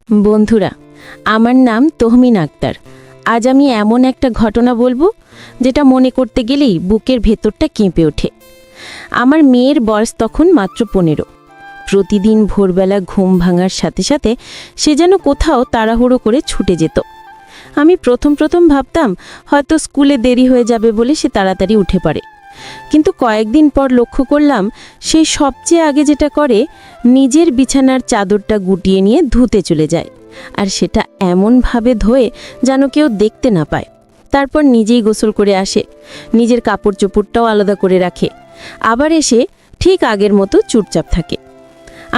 বন্ধুরা, আমার নাম তহমিন আক্তার। আজ আমি এমন একটা ঘটনা বলবো যেটা মনে করতে গেলেই বুকের ভেতরটা কেঁপে ওঠে। আমার মেয়ের বয়স তখন মাত্র 15। প্রতিদিন ভোরবেলা ঘুম ভাঙার সাথে সাথে সে যেন কোথাও তাড়াহুড়ো করে ছুটে যেত। আমি প্রথম ভাবতাম হয়তো স্কুলে দেরি হয়ে যাবে বলে সে তাড়াতাড়ি উঠে পড়ে, কিন্তু কয়েকদিন পর লক্ষ্য করলাম সে সবচেয়ে আগে যেটা করে নিজের বিছানার চাদরটা গুটিয়ে নিয়ে ধুতে চলে যায়, আর সেটা এমনভাবে ধোয়ে যেন কেউ দেখতে না পায়। তারপর নিজেই গোসল করে আসে, নিজের কাপড় চোপড়টাও আলাদা করে রাখে, আবার এসে ঠিক আগের মতো চুপচাপ থাকে।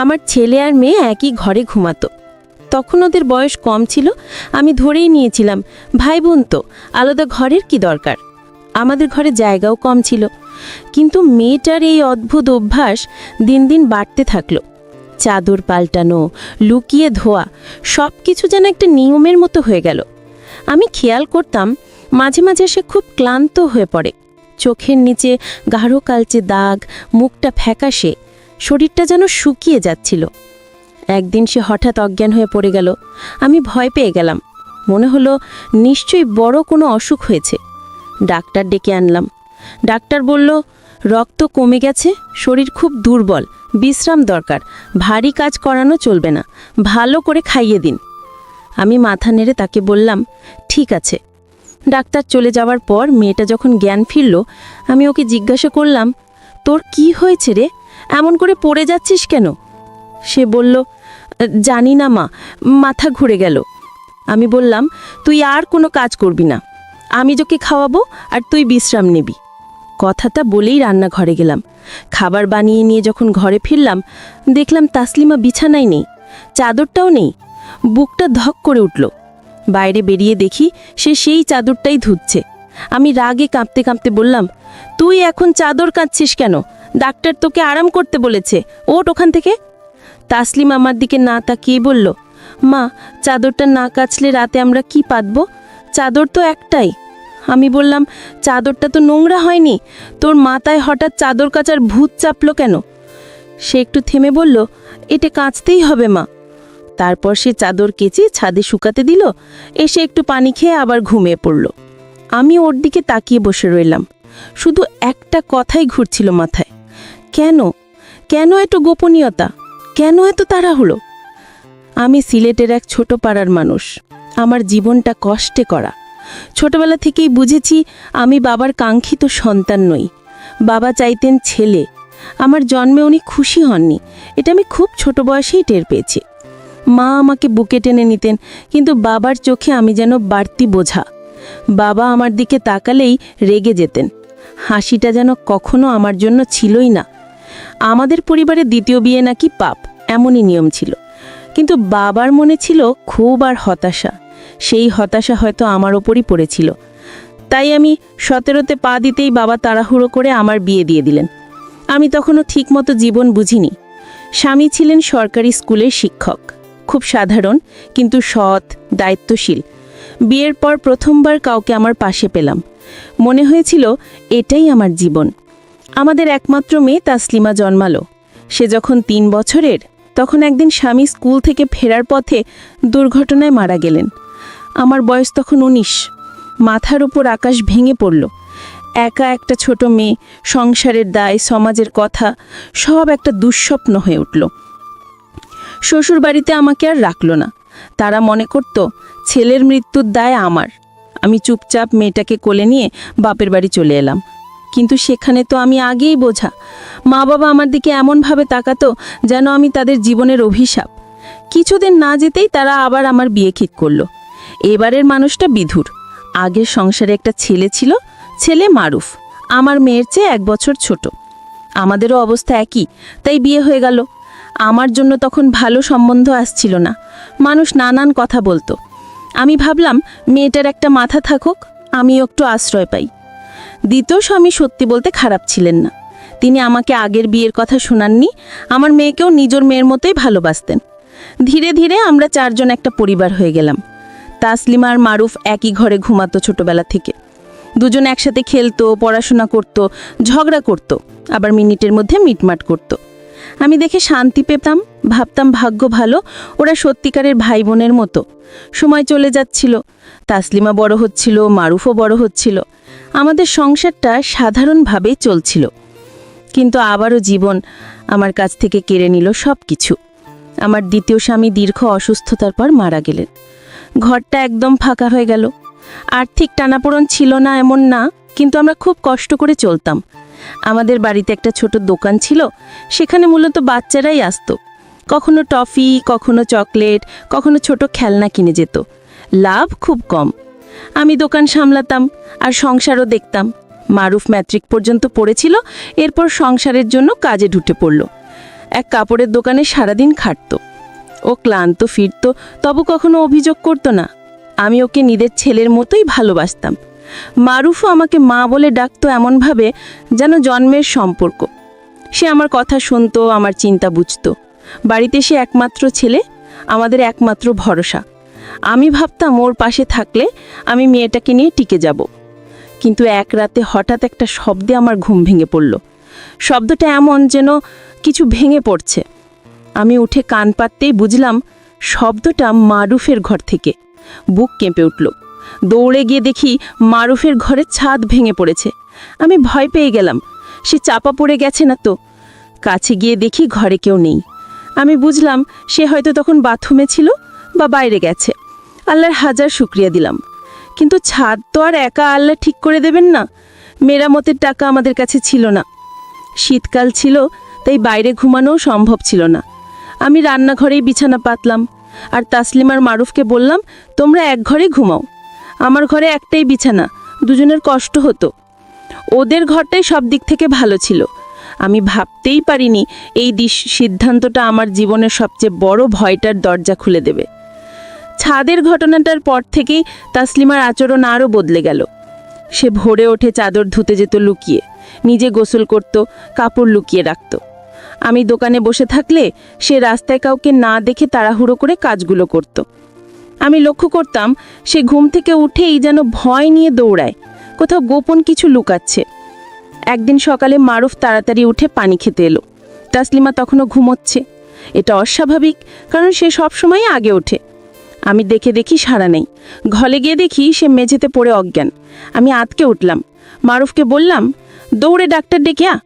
আমার ছেলে আর মেয়ে একই ঘরে ঘুমাতো। তখন ওদের বয়স কম ছিল, আমি ধরেই নিয়েছিলাম ভাই বোন তো, আলাদা ঘরের কি দরকার। আমাদের ঘরে জায়গাও কম ছিল, কিন্তু মেয়েটার এই অদ্ভুত অভ্যাস দিন দিন বাড়তে থাকলো। চাদর পাল্টানো, লুকিয়ে ধোয়া, সব কিছু যেন একটা নিয়মের মতো হয়ে গেল। আমি খেয়াল করতাম মাঝে মাঝে সে খুব ক্লান্ত হয়ে পড়ে, চোখের নিচে গাঢ় কালচে দাগ, মুখটা ফ্যাকাশে, শরীরটা যেন শুকিয়ে যাচ্ছিল। একদিন সে হঠাৎ অজ্ঞান হয়ে পড়ে গেল। আমি ভয় পেয়ে গেলাম, মনে হলো নিশ্চয়ই বড় কোনো অসুখ হয়েছে। ডাক্তার ডেকে আনলাম। ডাক্তার বলল, রক্ত কমে গেছে, শরীর খুব দুর্বল, বিশ্রাম দরকার, ভারী কাজ করানো চলবে না, ভালো করে খাইয়ে দিন। আমি মাথা নেড়ে তাকে বললাম, ঠিক আছে। ডাক্তার চলে যাওয়ার পর মেয়েটা যখন জ্ঞান ফিরল, আমি ওকে জিজ্ঞাসা করলাম, তোর কি হয়েছে রে, এমন করে পড়ে যাচ্ছিস কেন? সে বলল, জানি না মা, মাথা ঘুরে গেল। আমি বললাম, তুই আর কোনো কাজ করবি না, আমি তোকে খাওয়াবো আর তুই বিশ্রাম নিবি। কথাটা বলেই রান্নাঘরে গেলাম। খাবার বানিয়ে নিয়ে যখন ঘরে ফিরলাম, দেখলাম তাসলিমা বিছানায় নেই, চাদরটাও নেই। বুকটা ধক করে উঠল। বাইরে বেরিয়ে দেখি সে সেই চাদরটাই ধুচ্ছে। আমি রাগে কাঁপতে কাঁপতে বললাম, তুই এখন চাদর কাঁদছিস কেন? ডাক্তার তোকে আরাম করতে বলেছে, ওঠ ওখান থেকে। তাসলিমা আমার দিকে না তাকিয়ে বলল, মা, চাদরটা না কাচলে রাতে আমরা কি পাতবো? চাদর তো একটাই। আমি বললাম, চাদরটা তো নোংরা হয়নি, তোর মাথায় হঠাৎ চাদর কাচার ভূত চাপলো কেন? সে একটু থেমে বলল, এটা কাচতেই হবে মা। তারপর সে চাদর কেচে ছাদে শুকাতে দিল, এসে একটু পানি খেয়ে আবার ঘুমিয়ে পড়ল। আমি ওর দিকে তাকিয়ে বসে রইলাম। শুধু একটা কথাই ঘুরছিল মাথায়, কেন কেন এত গোপনীয়তা, কেন এত তাড়াহুড়ো? আমি সিলেটের এক ছোট পাড়ার মানুষ, আমার জীবনটা কষ্টে করা। ছোটবেলা থেকেই বুঝেছি আমি বাবার কাঙ্ক্ষিত সন্তান নই। বাবা চাইতেন ছেলে, আমার জন্মে উনি খুশি হননি, এটা আমি খুব ছোট বয়সেই টের পেয়েছি। মা আমাকে বুকে টেনে নিতেন, কিন্তু বাবার চোখে আমি যেন বাড়তি বোঝা। বাবা আমার দিকে তাকালেই রেগে যেতেন, হাসিটা যেন কখনো আমার জন্য ছিলই না। আমাদের পরিবারে দ্বিতীয় বিয়ে নাকি পাপ, এমনই নিয়ম ছিল। কিন্তু বাবার মনে ছিল ক্ষোভ আর হতাশা, সেই হতাশা হয়তো আমার ওপরই পড়েছিল। তাই আমি 17তে পা দিতেই বাবা তাড়াহুড়ো করে আমার বিয়ে দিয়ে দিলেন। আমি তখনও ঠিকমতো জীবন বুঝিনি। স্বামী ছিলেন সরকারি স্কুলের শিক্ষক, খুব সাধারণ কিন্তু সৎ, দায়িত্বশীল। বিয়ের পর প্রথমবার কাউকে আমার পাশে পেলাম, মনে হয়েছিল এটাই আমার জীবন। আমাদের একমাত্র মেয়ে তাসলিমা জন্মালো। সে যখন 3 বছরের, তখন একদিন স্বামী স্কুল থেকে ফেরার পথে দুর্ঘটনায় মারা গেলেন। আমার বয়স তখন 19। মাথার উপর আকাশ ভেঙে পড়ল। একা একটা ছোট মেয়ে, সংসারের দায়, সমাজের কথা, সব একটা দুঃস্বপ্ন হয়ে উঠল। শ্বশুর বাড়িতে আমাকে আর রাখল না। তারা মনে করত ছেলের মৃত্যুর দায় আমার। আমি চুপচাপ মেয়েটাকে কোলে নিয়ে বাপের বাড়ি চলে এলাম। কিন্তু সেখানে তো আমি আগেই বোঝা। মা বাবা আমার দিকে এমনভাবে তাকাতো যেন আমি তাদের জীবনের অভিশাপ। কিছুদিন না যেতেই তারা আবার আমার বিয়ে ঠিক করলো। এবারের মানুষটা বিধুর। আগের সংসারে একটা ছেলে ছিল, ছেলে মারুফ, আমার মেয়ের চেয়ে 1 বছর ছোট। আমাদেরও অবস্থা একই, তাই বিয়ে হয়ে গেল। আমার জন্য তখন ভালো সম্বন্ধ আসছিল না, মানুষ নানান কথা বলতো। আমি ভাবলাম মেয়েটার একটা মাথা থাকুক, আমিও একটু আশ্রয় পাই। দ্বিতীয় স্বামী সত্যি বলতে খারাপ ছিলেন না। তিনি আমাকে আগের বিয়ের কথা শোনাননি, আমার মেয়েকেও নিজের মেয়ের মতোই ভালোবাসতেন। ধীরে ধীরে আমরা 4 জন একটা পরিবার হয়ে গেলাম। তাসলিমা আর মারুফ একই ঘরে ঘুমাতো ছোটবেলা থেকে। দুজন একসাথে খেলতো, পড়াশোনা করত, ঝগড়া করত, আবার মিনিটের মধ্যে মিটমাট করত। আমি দেখে শান্তি পেতাম, ভাবতাম ভাগ্য ভালো, ওরা সত্যিকারের ভাই বোনের মতো। সময় চলে যাচ্ছিল, তাসলিমা বড় হচ্ছিল, মারুফও বড় হচ্ছিল, আমাদের সংসারটা সাধারণভাবেই চলছিল। কিন্তু আবারও জীবন আমার কাছ থেকে কেড়ে নিল সব কিছু। আমার দ্বিতীয় স্বামী দীর্ঘ অসুস্থতার পর মারা গেলেন। ঘরটা একদম ফাঁকা হয়ে গেল। আর্থিক টানাপোড়েন ছিল না এমন না, কিন্তু আমরা খুব কষ্ট করে চলতাম। আমাদের বাড়িতে একটা ছোট দোকান ছিল, সেখানে মূলত বাচ্চারাই আসতো। কখনো টফি, কখনো চকলেট, কখনো ছোট খেলনা কিনে যেত। লাভ খুব কম। আমি দোকান সামলাতাম আর সংসারও দেখতাম। মারুফ ম্যাট্রিক পর্যন্ত পড়েছিল, এরপর সংসারের জন্য কাজে ঢুকে পড়ল। এক কাপড়ের দোকানে সারাদিন খাটত। ও ক্লান্ত ফিরত, তবু কখনো অভিযোগ করত না। আমি ওকে নিজের ছেলের মতোই ভালোবাসতাম। মারুফও আমাকে মা বলে ডাকতো এমনভাবে যেন জন্মের সম্পর্ক। সে আমার কথা শুনতো, আমার চিন্তা বুঝত। বাড়িতে সে একমাত্র ছেলে, আমাদের একমাত্র ভরসা। আমি ভাবতাম ওর পাশে থাকলে আমি মেয়েটাকে নিয়ে টিকে যাব। কিন্তু এক রাতে হঠাৎ একটা শব্দে আমার ঘুম ভেঙে পড়ল। শব্দটা এমন যেন কিছু ভেঙে পড়ছে। আমি উঠে কান পাততেই বুঝলাম শব্দটা মারুফের ঘর থেকে। বুক কেঁপে উঠল। দৌড়ে গিয়ে দেখি মারুফের ঘরের ছাদ ভেঙে পড়েছে। আমি ভয় পেয়ে গেলাম, সে চাপা পড়ে গেছে না তো। কাছে গিয়ে দেখি ঘরে কেউ নেই। আমি বুঝলাম সে হয়তো তখন বাথরুমে ছিল বা বাইরে গেছে। আল্লাহর হাজার শুকরিয়া দিলাম। কিন্তু ছাদ তো আর একা আল্লাহ ঠিক করে দেবেন না। মেরামতের টাকা আমাদের কাছে ছিল না। শীতকাল ছিল, তাই বাইরে ঘুমানোও সম্ভব ছিল না। আমি রান্নাঘরেই বিছানা পাতলাম আর তাসলিমার মারুফকে বললাম, তোমরা এক ঘরে ঘুমাও। আমার ঘরে একটাই বিছানা, দুজনের কষ্ট হতো। ওদের ঘরটাই সব দিক থেকে ভালো ছিল। আমি ভাবতেই পারিনি এই সিদ্ধান্তটা আমার জীবনের সবচেয়ে বড় ভয়টার দরজা খুলে দেবে। ছাদের ঘটনাটার পর থেকেই তাসলিমার আচরণ আরও বদলে গেল। সে ভোরে ওঠে চাদর ধুতে যেত লুকিয়ে, নিজে গোসল করত, কাপড় লুকিয়ে রাখত। আমি দোকানে বসে থাকলে সে রাস্তায় কাউকে না দেখে তাড়াহুড়ো করে কাজগুলো করত। আমি লক্ষ্য করতাম সে ঘুম থেকে উঠেই যেন ভয় নিয়ে দৌড়ায়, কোথাও গোপন কিছু লুকাচ্ছে। একদিন সকালে মারুফ তাড়াতাড়ি উঠে পানি খেতে এলো। তাসলিমা তখনও ঘুমোচ্ছে। এটা অস্বাভাবিক, কারণ সে সবসময় আগে ওঠে। আমি দেখি সাড়া নেই। ঘরে গিয়ে দেখি সে মেঝেতে পড়ে অজ্ঞান। আমি আঁতকে উঠলাম। মারুফকে বললাম, দৌড়ে ডাক্তার ডেকে আ।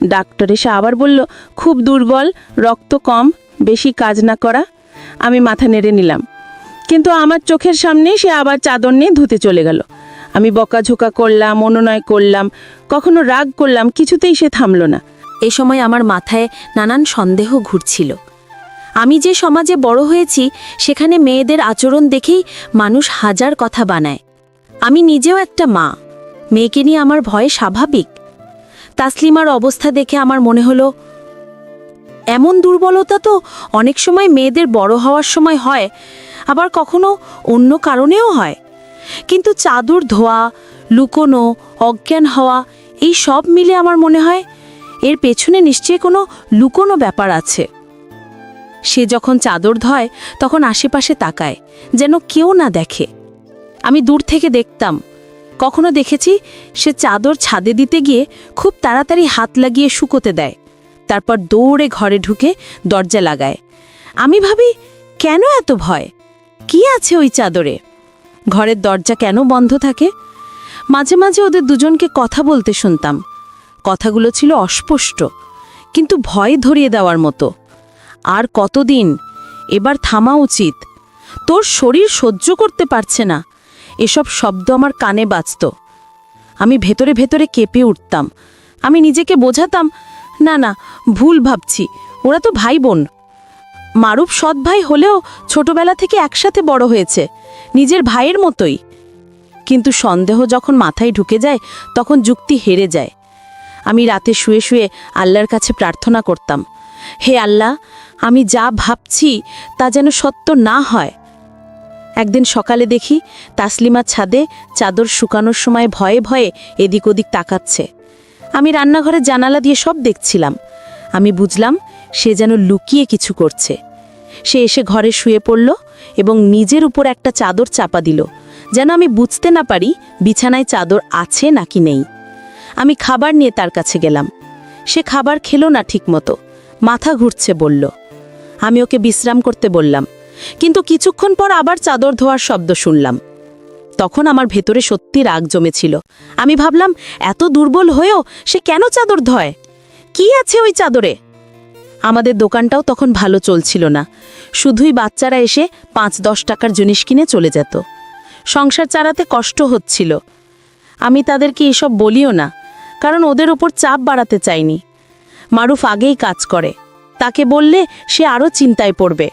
ডাক্তার এসে আবার বলল, খুব দুর্বল, রক্ত কম, বেশি কাজ না করা। আমি মাথা নেড়ে নিলাম। কিন্তু আমার চোখের সামনেই সে আবার চাদর নিয়ে ধুতে চলে গেল। আমি বকাঝোকা করলাম, অনুনয় করলাম, কখনো রাগ করলাম, কিছুতেই সে থামল না। এ সময় আমার মাথায় নানান সন্দেহ ঘুরছিল। আমি যে সমাজে বড় হয়েছি, সেখানে মেয়েদের আচরণ দেখেই মানুষ হাজার কথা বানায়। আমি নিজেও একটা মা, মেয়েকে নিয়ে আমার ভয় স্বাভাবিক। তাসলিমার অবস্থা দেখে আমার মনে হলো, এমন দুর্বলতা তো অনেক সময় মেয়েদের বড় হওয়ার সময় হয়, আবার কখনো অন্য কারণেও হয়। কিন্তু চাদর ধোয়া, লুকোনো, অজ্ঞান হওয়া, এই সব মিলে আমার মনে হয় এর পেছনে নিশ্চয়ই কোনো লুকোনো ব্যাপার আছে। সে যখন চাদর ধয় তখন আশেপাশে তাকায়, যেন কেউ না দেখে। আমি দূর থেকে দেখতাম। কখনো দেখেছি সে চাদর ছাদে দিতে গিয়ে খুব তাড়াতাড়ি হাত লাগিয়ে শুকোতে দেয়, তারপর দৌড়ে ঘরে ঢুকে দরজা লাগায়। আমি ভাবি, কেন এত ভয়? কি আছে ওই চাদরে? ঘরের দরজা কেন বন্ধ থাকে? মাঝে মাঝে ওদের দুজনকে কথা বলতে শুনতাম। কথাগুলো ছিল অস্পষ্ট, কিন্তু ভয় ধরিয়ে দেওয়ার মতো। আর কতদিন? এবার থামা উচিত। তোর শরীর সহ্য করতে পারছে না। এসব শব্দ আমার কানে বাজত। আমি ভেতরে ভেতরে কেঁপে উঠতাম। আমি নিজেকে বোঝাতাম, না না, ভুল ভাবছি, ওরা তো ভাই বোন। মারুফ সৎ ভাই হলেও ছোটবেলা থেকে একসাথে বড় হয়েছে, নিজের ভাইয়ের মতোই। কিন্তু সন্দেহ যখন মাথায় ঢুকে যায়, তখন যুক্তি হেরে যায়। আমি রাতে শুয়ে শুয়ে আল্লাহর কাছে প্রার্থনা করতাম, হে আল্লাহ, আমি যা ভাবছি তা যেন সত্য না হয়। একদিন সকালে দেখি তাসলিমা ছাদে চাদর শুকানোর সময় ভয়ে ভয়ে এদিক ওদিক তাকাচ্ছে। আমি রান্নাঘরে জানালা দিয়ে সব দেখছিলাম। আমি বুঝলাম সে যেন লুকিয়ে কিছু করছে। সে এসে ঘরে শুয়ে পড়ল এবং নিজের উপর একটা চাদর চাপা দিল, যেন আমি বুঝতে না পারি বিছানায় চাদর আছে নাকি নেই। আমি খাবার নিয়ে তার কাছে গেলাম। সে খাবার খেলো না ঠিকমতো, মাথা ঘুরছে বলল। আমি ওকে বিশ্রাম করতে বললাম, কিন্তু কিছুক্ষণ পর আবার চাদর ধোয়ার শব্দ শুনলাম। তখন আমার ভেতরে সত্যি রাগ জমেছিল। আমি ভাবলাম, এত দুর্বল হয়েও সে কেন চাদর ধোয়? কি আছে ওই চাদরে? আমাদের দোকানটাও তখন ভালো চলছিল না, শুধুই বাচ্চারা এসে 5-10 টাকার জিনিস কিনে চলে যেত। সংসার চালাতে কষ্ট হচ্ছিল। আমি তাদেরকে এসব বলিও না, কারণ ওদের ওপর চাপ বাড়াতে চাইনি। মারুফ আগেই কাজ করে, তাকে বললে সে আরও চিন্তায় পড়বে।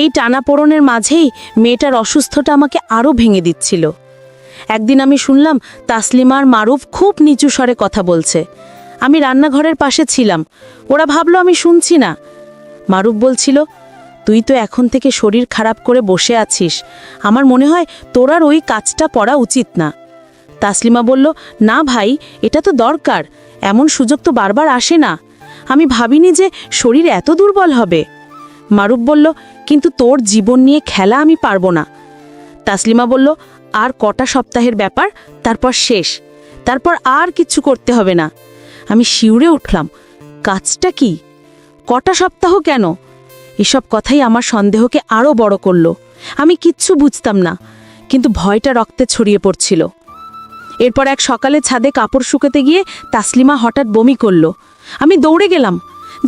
এই টানাপোড়নের মাঝেই মেয়েটার অসুস্থতা আমাকে আরও ভেঙে দিচ্ছিল। একদিন আমি শুনলাম তাসলিমার মারুফ খুব নিচু স্বরে কথা বলছে। আমি রান্নাঘরের পাশে ছিলাম, ওরা ভাবলো আমি শুনছি না। মারুফ বলছিল, তুই তো এখন থেকে শরীর খারাপ করে বসে আছিস, আমার মনে হয় তোর আর ওই কাজটা পড়া উচিত না। তাসলিমা বলল, না ভাই, এটা তো দরকার, এমন সুযোগ তো বারবার আসে না। আমি ভাবিনি যে শরীর এত দুর্বল হবে। মারুফ বলল, কিন্তু তোর জীবন নিয়ে খেলা আমি পারবো না। তাসলিমা বলল, আর কটা সপ্তাহের ব্যাপার, তারপর শেষ, তারপর আর কিছু করতে হবে না। আমি শিউরে উঠলাম, কাজটা কি? কটা সপ্তাহ কেন? এসব কথাই আমার সন্দেহকে আরও বড় করল। আমি কিচ্ছু বুঝতাম না, কিন্তু ভয়টা রক্তে ছড়িয়ে পড়ছিল। এরপর এক সকালে ছাদে কাপড় শুকাতে গিয়ে তাসলিমা হঠাৎ বমি করল। আমি দৌড়ে গেলাম,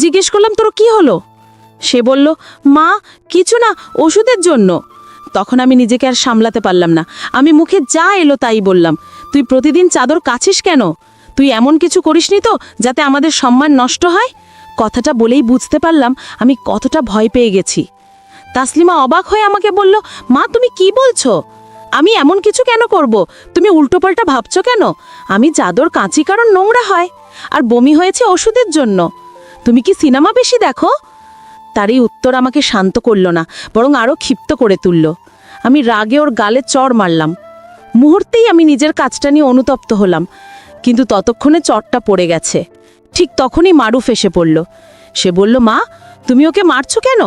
জিজ্ঞেস করলাম, তোর কি হলো? সে বলল, মা, কিছু না, ওষুধের জন্য। তখন আমি নিজেকে আর সামলাতে পারলাম না। আমি মুখে যা এলো তাই বললাম, তুই প্রতিদিন চাদর কাছিস কেন? তুই এমন কিছু করিসনি তো যাতে আমাদের সম্মান নষ্ট হয়? কথাটা বলেই বুঝতে পারলাম আমি কতটা ভয় পেয়ে গেছি। তাসলিমা অবাক হয়ে আমাকে বলল, মা, তুমি কি বলছো? আমি এমন কিছু কেন করব? তুমি উল্টোপাল্টা ভাবছো কেন? আমি চাদর কাঁচি কারণ নোংরা হয়, আর বমি হয়েছে ওষুধের জন্য। তুমি কি সিনেমা বেশি দেখো? তার এই উত্তর আমাকে শান্ত করল না, বরং আরও ক্ষিপ্ত করে তুলল। আমি রাগে ওর গালে চড় মারলাম। মুহূর্তেই আমি নিজের কাজটা নিয়ে অনুতপ্ত হলাম, কিন্তু ততক্ষণে চড়টা পড়ে গেছে। ঠিক তখনই মারুফ এসে পড়ল। সে বলল, মা, তুমি ওকে মারছো কেন?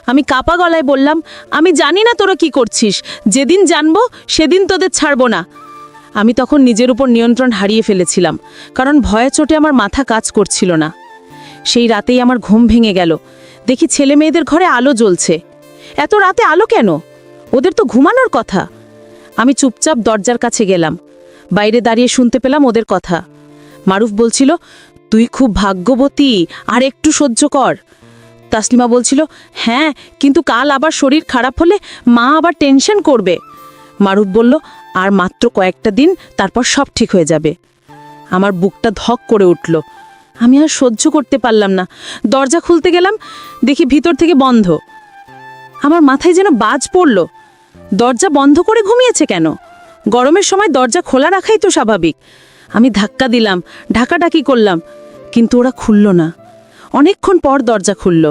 আমি কাপা গলায় বললাম, আমি জানি না তোরা কি করছিস, যেদিন জানবো সেদিন তোদের ছাড়বো না। আমি তখন নিজের উপর নিয়ন্ত্রণ হারিয়ে ফেলেছিলাম, কারণ ভয়ে চোটে আমার মাথা কাজ করছিল না। সেই রাতেই আমার ঘুম ভেঙে গেল। দেখি ছেলে মেয়েদের ঘরে আলো জ্বলছে। এত রাতে আলো কেন? ওদের তো ঘুমানোর কথা। আমি চুপচাপ দরজার কাছে গেলাম। বাইরে দাঁড়িয়ে শুনতে পেলাম ওদের কথা। মারুফ বলছিল, তুই খুব ভাগ্যবতী, আর একটু সহ্য কর। তাসলিমা বলছিল, হ্যাঁ, কিন্তু কাল আবার শরীর খারাপ হলে মা আবার টেনশন করবে। মারুফ বলল, আর মাত্র কয়েকটা দিন, তারপর সব ঠিক হয়ে যাবে। আমার বুকটা ধক করে উঠল। আমি আর সহ্য করতে পারলাম না। দরজা খুলতে গেলাম, দেখি ভিতর থেকে বন্ধ। আমার মাথায় যেন বাজ পড়ল। দরজা বন্ধ করে ঘুমিয়েছে কেন? গরমের সময় দরজা খোলা রাখাই তো স্বাভাবিক। আমি ধাক্কা দিলাম, ঢাকাঢাকি করলাম, কিন্তু ওরা খুলল না। অনেকক্ষণ পর দরজা খুলল।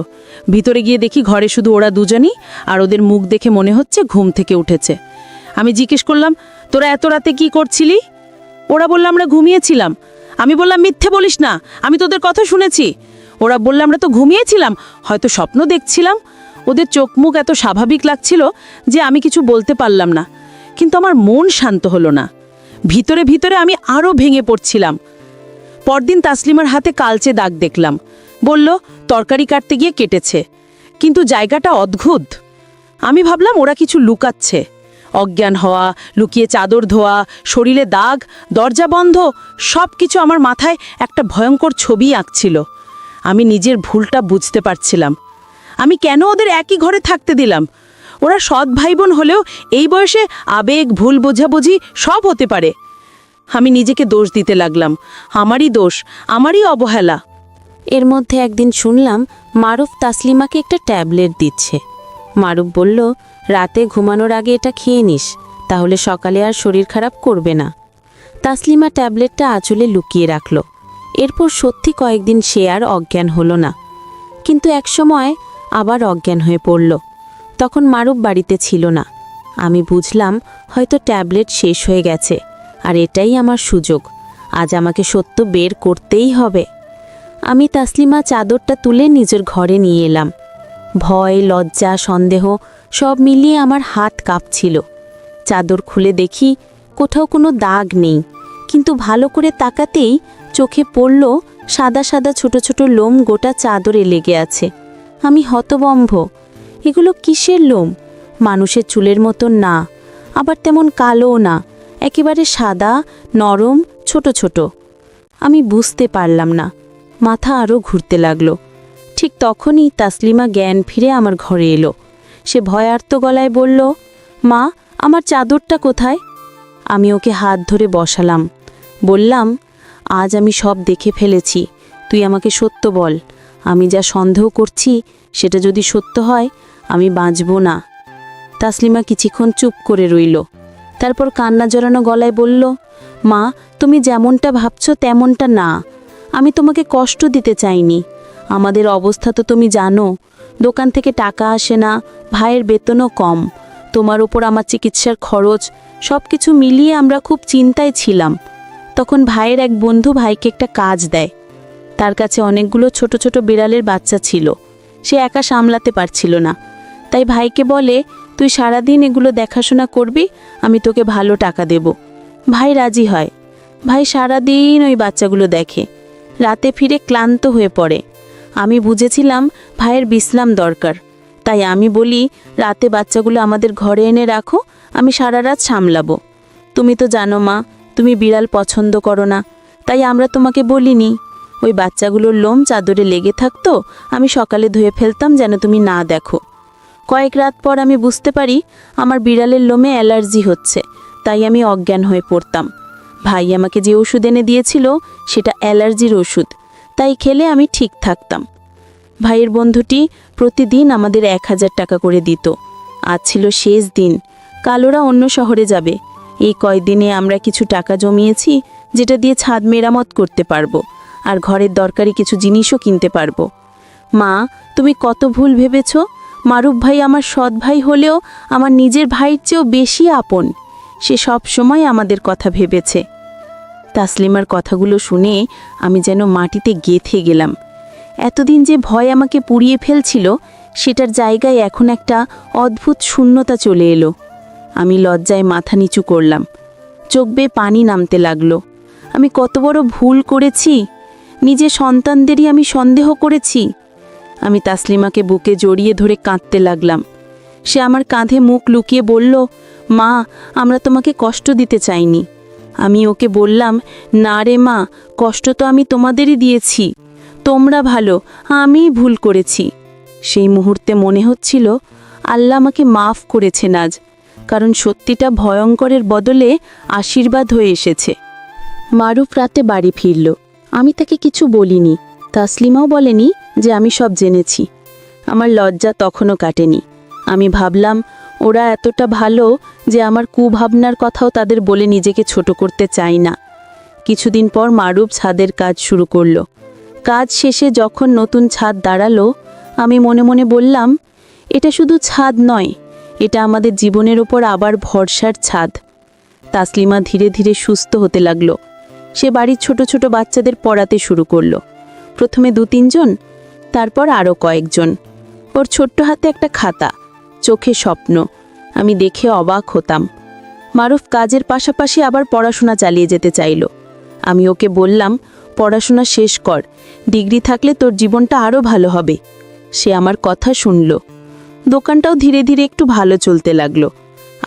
ভিতরে গিয়ে দেখি ঘরে শুধু ওরা দুজনই, আর ওদের মুখ দেখে মনে হচ্ছে ঘুম থেকে উঠেছে। আমি জিজ্ঞেস করলাম, তোরা এত রাতে কি করছিলি? ওরা বলল, আমরা ঘুমিয়েছিলাম। আমি বললাম, মিথ্যে বলিস না, আমি তোদের কথা শুনেছি। ওরা বলল, আমরা তো ঘুমিয়েছিলাম, হয়তো স্বপ্ন দেখছিলাম। ওদের চোখ মুখ এত স্বাভাবিক লাগছিল যে আমি কিছু বলতে পারলাম না, কিন্তু আমার মন শান্ত হলো না। ভিতরে ভিতরে আমি আরও ভেঙে পড়ছিলাম। পরদিন তাসলিমার হাতে কালচে দাগ দেখলাম। বলল, তরকারি কাটতে গিয়ে কেটেছে, কিন্তু জায়গাটা অদ্ভুত। আমি ভাবলাম ওরা কিছু লুকাচ্ছে। অজ্ঞান হওয়া, লুকিয়ে চাদর ধোয়া, শরীরে দাগ, দরজা বন্ধ, সব কিছু আমার মাথায় একটা ভয়ঙ্কর ছবি আঁকছিল। আমি নিজের ভুলটা বুঝতে পারছিলাম। আমি কেন ওদের একই ঘরে থাকতে দিলাম? ওরা সৎ ভাই বোন হলেও এই বয়সে আবেগ, ভুল বোঝাবুঝি সব হতে পারে। আমি নিজেকে দোষ দিতে লাগলাম। আমারই দোষ, আমারই অবহেলা। এর মধ্যে একদিন শুনলাম মারুফ তাসলিমাকে একটা ট্যাবলেট দিচ্ছে। মারুফ বলল, রাতে ঘুমানোর আগে এটা খেয়ে নিস, তাহলে সকালে আর শরীর খারাপ করবে না। তাসলিমা ট্যাবলেটটা আঁচলে লুকিয়ে রাখল। এরপর সত্যি কয়েকদিন সে আর অজ্ঞান হলো না, কিন্তু একসময় আবার অজ্ঞান হয়ে পড়ল। তখন মারুফ বাড়িতে ছিল না। আমি বুঝলাম হয়তো ট্যাবলেট শেষ হয়ে গেছে, আর এটাই আমার সুযোগ। আজ আমাকে সত্য বের করতেই হবে। আমি তাসলিমা চাদরটা তুলে নিজের ঘরে নিয়ে এলাম। ভয়, লজ্জা, সন্দেহ সব মিলিয়ে আমার হাত কাঁপছিল। চাদর খুলে দেখি কোথাও কোনো দাগ নেই, কিন্তু ভালো করে তাকাতেই চোখে পড়ল সাদা সাদা ছোট ছোট লোম গোটা চাদরে লেগে আছে। আমি হতবম্ব। এগুলো কিসের লোম? মানুষের চুলের মতন না, আবার তেমন কালোও না, একেবারে সাদা, নরম, ছোট ছোট। আমি বুঝতে পারলাম না। মাথা আরও ঘুরতে লাগলো। ঠিক তখনই তাসলিমা জ্ঞান ফিরে আমার ঘরে এলো। সে ভয়ার্ত গলায় বলল, মা, আমার চাদরটা কোথায়? আমি ওকে হাত ধরে বসালাম। বললাম, আজ আমি সব দেখে ফেলেছি, তুই আমাকে সত্য বল। আমি যা সন্দেহ করছি সেটা যদি সত্য হয় আমি বাঁচব না। তাসলিমা কিছুক্ষণ চুপ করে রইল। তারপর কান্না জড়ানো গলায় বলল, মা, তুমি যেমনটা ভাবছ তেমনটা না। আমি তোমাকে কষ্ট দিতে চাইনি। আমাদের অবস্থা তো তুমি জানো। দোকান থেকে টাকা আসে না, ভাইয়ের বেতনও কম, তোমার ওপর আমার চিকিৎসার খরচ, সব কিছু মিলিয়ে আমরা খুব চিন্তায় ছিলাম। তখন ভাইয়ের এক বন্ধু ভাইকে একটা কাজ দেয়। তার কাছে অনেকগুলো ছোট ছোট বিড়ালের বাচ্চা ছিল। সে একা সামলাতে পারছিল না। তাই ভাইকে বলে, তুই সারাদিন এগুলো দেখাশোনা করবি, আমি তোকে ভালো টাকা দেব। ভাই রাজি হয়। ভাই সারাদিন ওই বাচ্চাগুলো দেখে। রাতে ফিরে ক্লান্ত হয়ে পড়ে। আমি বুঝেছিলাম ভাইয়ের বিশ্রাম দরকার। তাই আমি বলি, রাতে বাচ্চাগুলো আমাদের ঘরে এনে রাখো, আমি সারা রাত সামলাবো। তুমি তো জানো মা, তুমি বিড়াল পছন্দ করো না, তাই আমরা তোমাকে বলিনি। ওই বাচ্চাগুলোর লোম চাদরে লেগে থাকতো, আমি সকালে ধুয়ে ফেলতাম যেন তুমি না দেখো। কয়েক রাত পর আমি বুঝতে পারি আমার বিড়ালের লোমে অ্যালার্জি হচ্ছে, তাই আমি অজ্ঞান হয়ে পড়তাম। ভাই আমাকে যে ওষুধ এনে দিয়েছিল সেটা অ্যালার্জির ওষুধ, তাই খেলে আমি ঠিক থাকতাম। ভাইয়ের বন্ধুটি প্রতিদিন আমাদের 1000 টাকা করে দিত। আজ ছিল শেষ দিন, কাল ওরা অন্য শহরে যাবে। এই কয়দিনে আমরা কিছু টাকা জমিয়েছি, যেটা দিয়ে ছাদ মেরামত করতে পারবো আর ঘরের দরকারি কিছু জিনিসও কিনতে পারবো। মা, তুমি কত ভুল ভেবেছ। মারুফ ভাই আমার সৎ ভাই হলেও আমার নিজের ভাইয়ের চেয়েও বেশি আপন। সে সব সময় আমাদের কথা ভেবেছে। তাসলিমার কথাগুলো শুনে আমি যেন মাটিতে গেঁথে গেলাম। এতদিন যে ভয় আমাকে পুড়িয়ে ফেলছিল, সেটার জায়গায় এখন একটা অদ্ভুত শূন্যতা চলে এলো। আমি লজ্জায় মাথা নিচু করলাম। চোখ বেয়ে পানি নামতে লাগলো। আমি কত বড় ভুল করেছি। নিজের সন্তানদেরই আমি সন্দেহ করেছি। আমি তাসলিমাকে বুকে জড়িয়ে ধরে কাঁদতে লাগলাম। সে আমার কাঁধে মুখ লুকিয়ে বলল, মা, আমরা তোমাকে কষ্ট দিতে চাইনি। আমি ওকে বললাম, না রে মা, কষ্ট তো আমি তোমাদেরই দিয়েছি। তোমরা ভালো, আমিই ভুল করেছি। সেই মুহূর্তে মনে হচ্ছিল আল্লাহ আমাকে মাফ করেছেন আজ, কারণ সত্যিটা ভয়ঙ্করের বদলে আশীর্বাদ হয়ে এসেছে। মারুফ রাতে বাড়ি ফিরল। আমি তাকে কিছু বলিনি, তাসলিমাও বলেনি যে আমি সব জেনেছি। আমার লজ্জা তখনও কাটেনি। আমি ভাবলাম ওরা এতটা ভালো যে আমার কুভাবনার কথাও তাদের বলে নিজেকে ছোট করতে চাই না। কিছুদিন পর মারুফ ছাদের কাজ শুরু করলো। কাজ শেষে যখন নতুন ছাদ দাঁড়ালো, আমি মনে মনে বললাম, এটা শুধু ছাদ নয়, এটা আমাদের জীবনের ওপর আবার ভরসার ছাদ। তাসলিমা ধীরে ধীরে সুস্থ হতে লাগলো। সে বাড়ির ছোট ছোট বাচ্চাদের পড়াতে শুরু করলো। প্রথমে 2-3 জন, তারপর আরও কয়েকজন। ওর ছোট্ট হাতে একটা খাতা, চোখে স্বপ্ন। আমি দেখে অবাক হতাম। মারুফ কাজের পাশাপাশি আবার পড়াশোনা চালিয়ে যেতে চাইল। আমি ওকে বললাম, পড়াশোনা শেষ কর, ডিগ্রি থাকলে তোর জীবনটা আরও ভালো হবে। সে আমার কথা শুনল। দোকানটাও ধীরে ধীরে একটু ভালো চলতে লাগলো।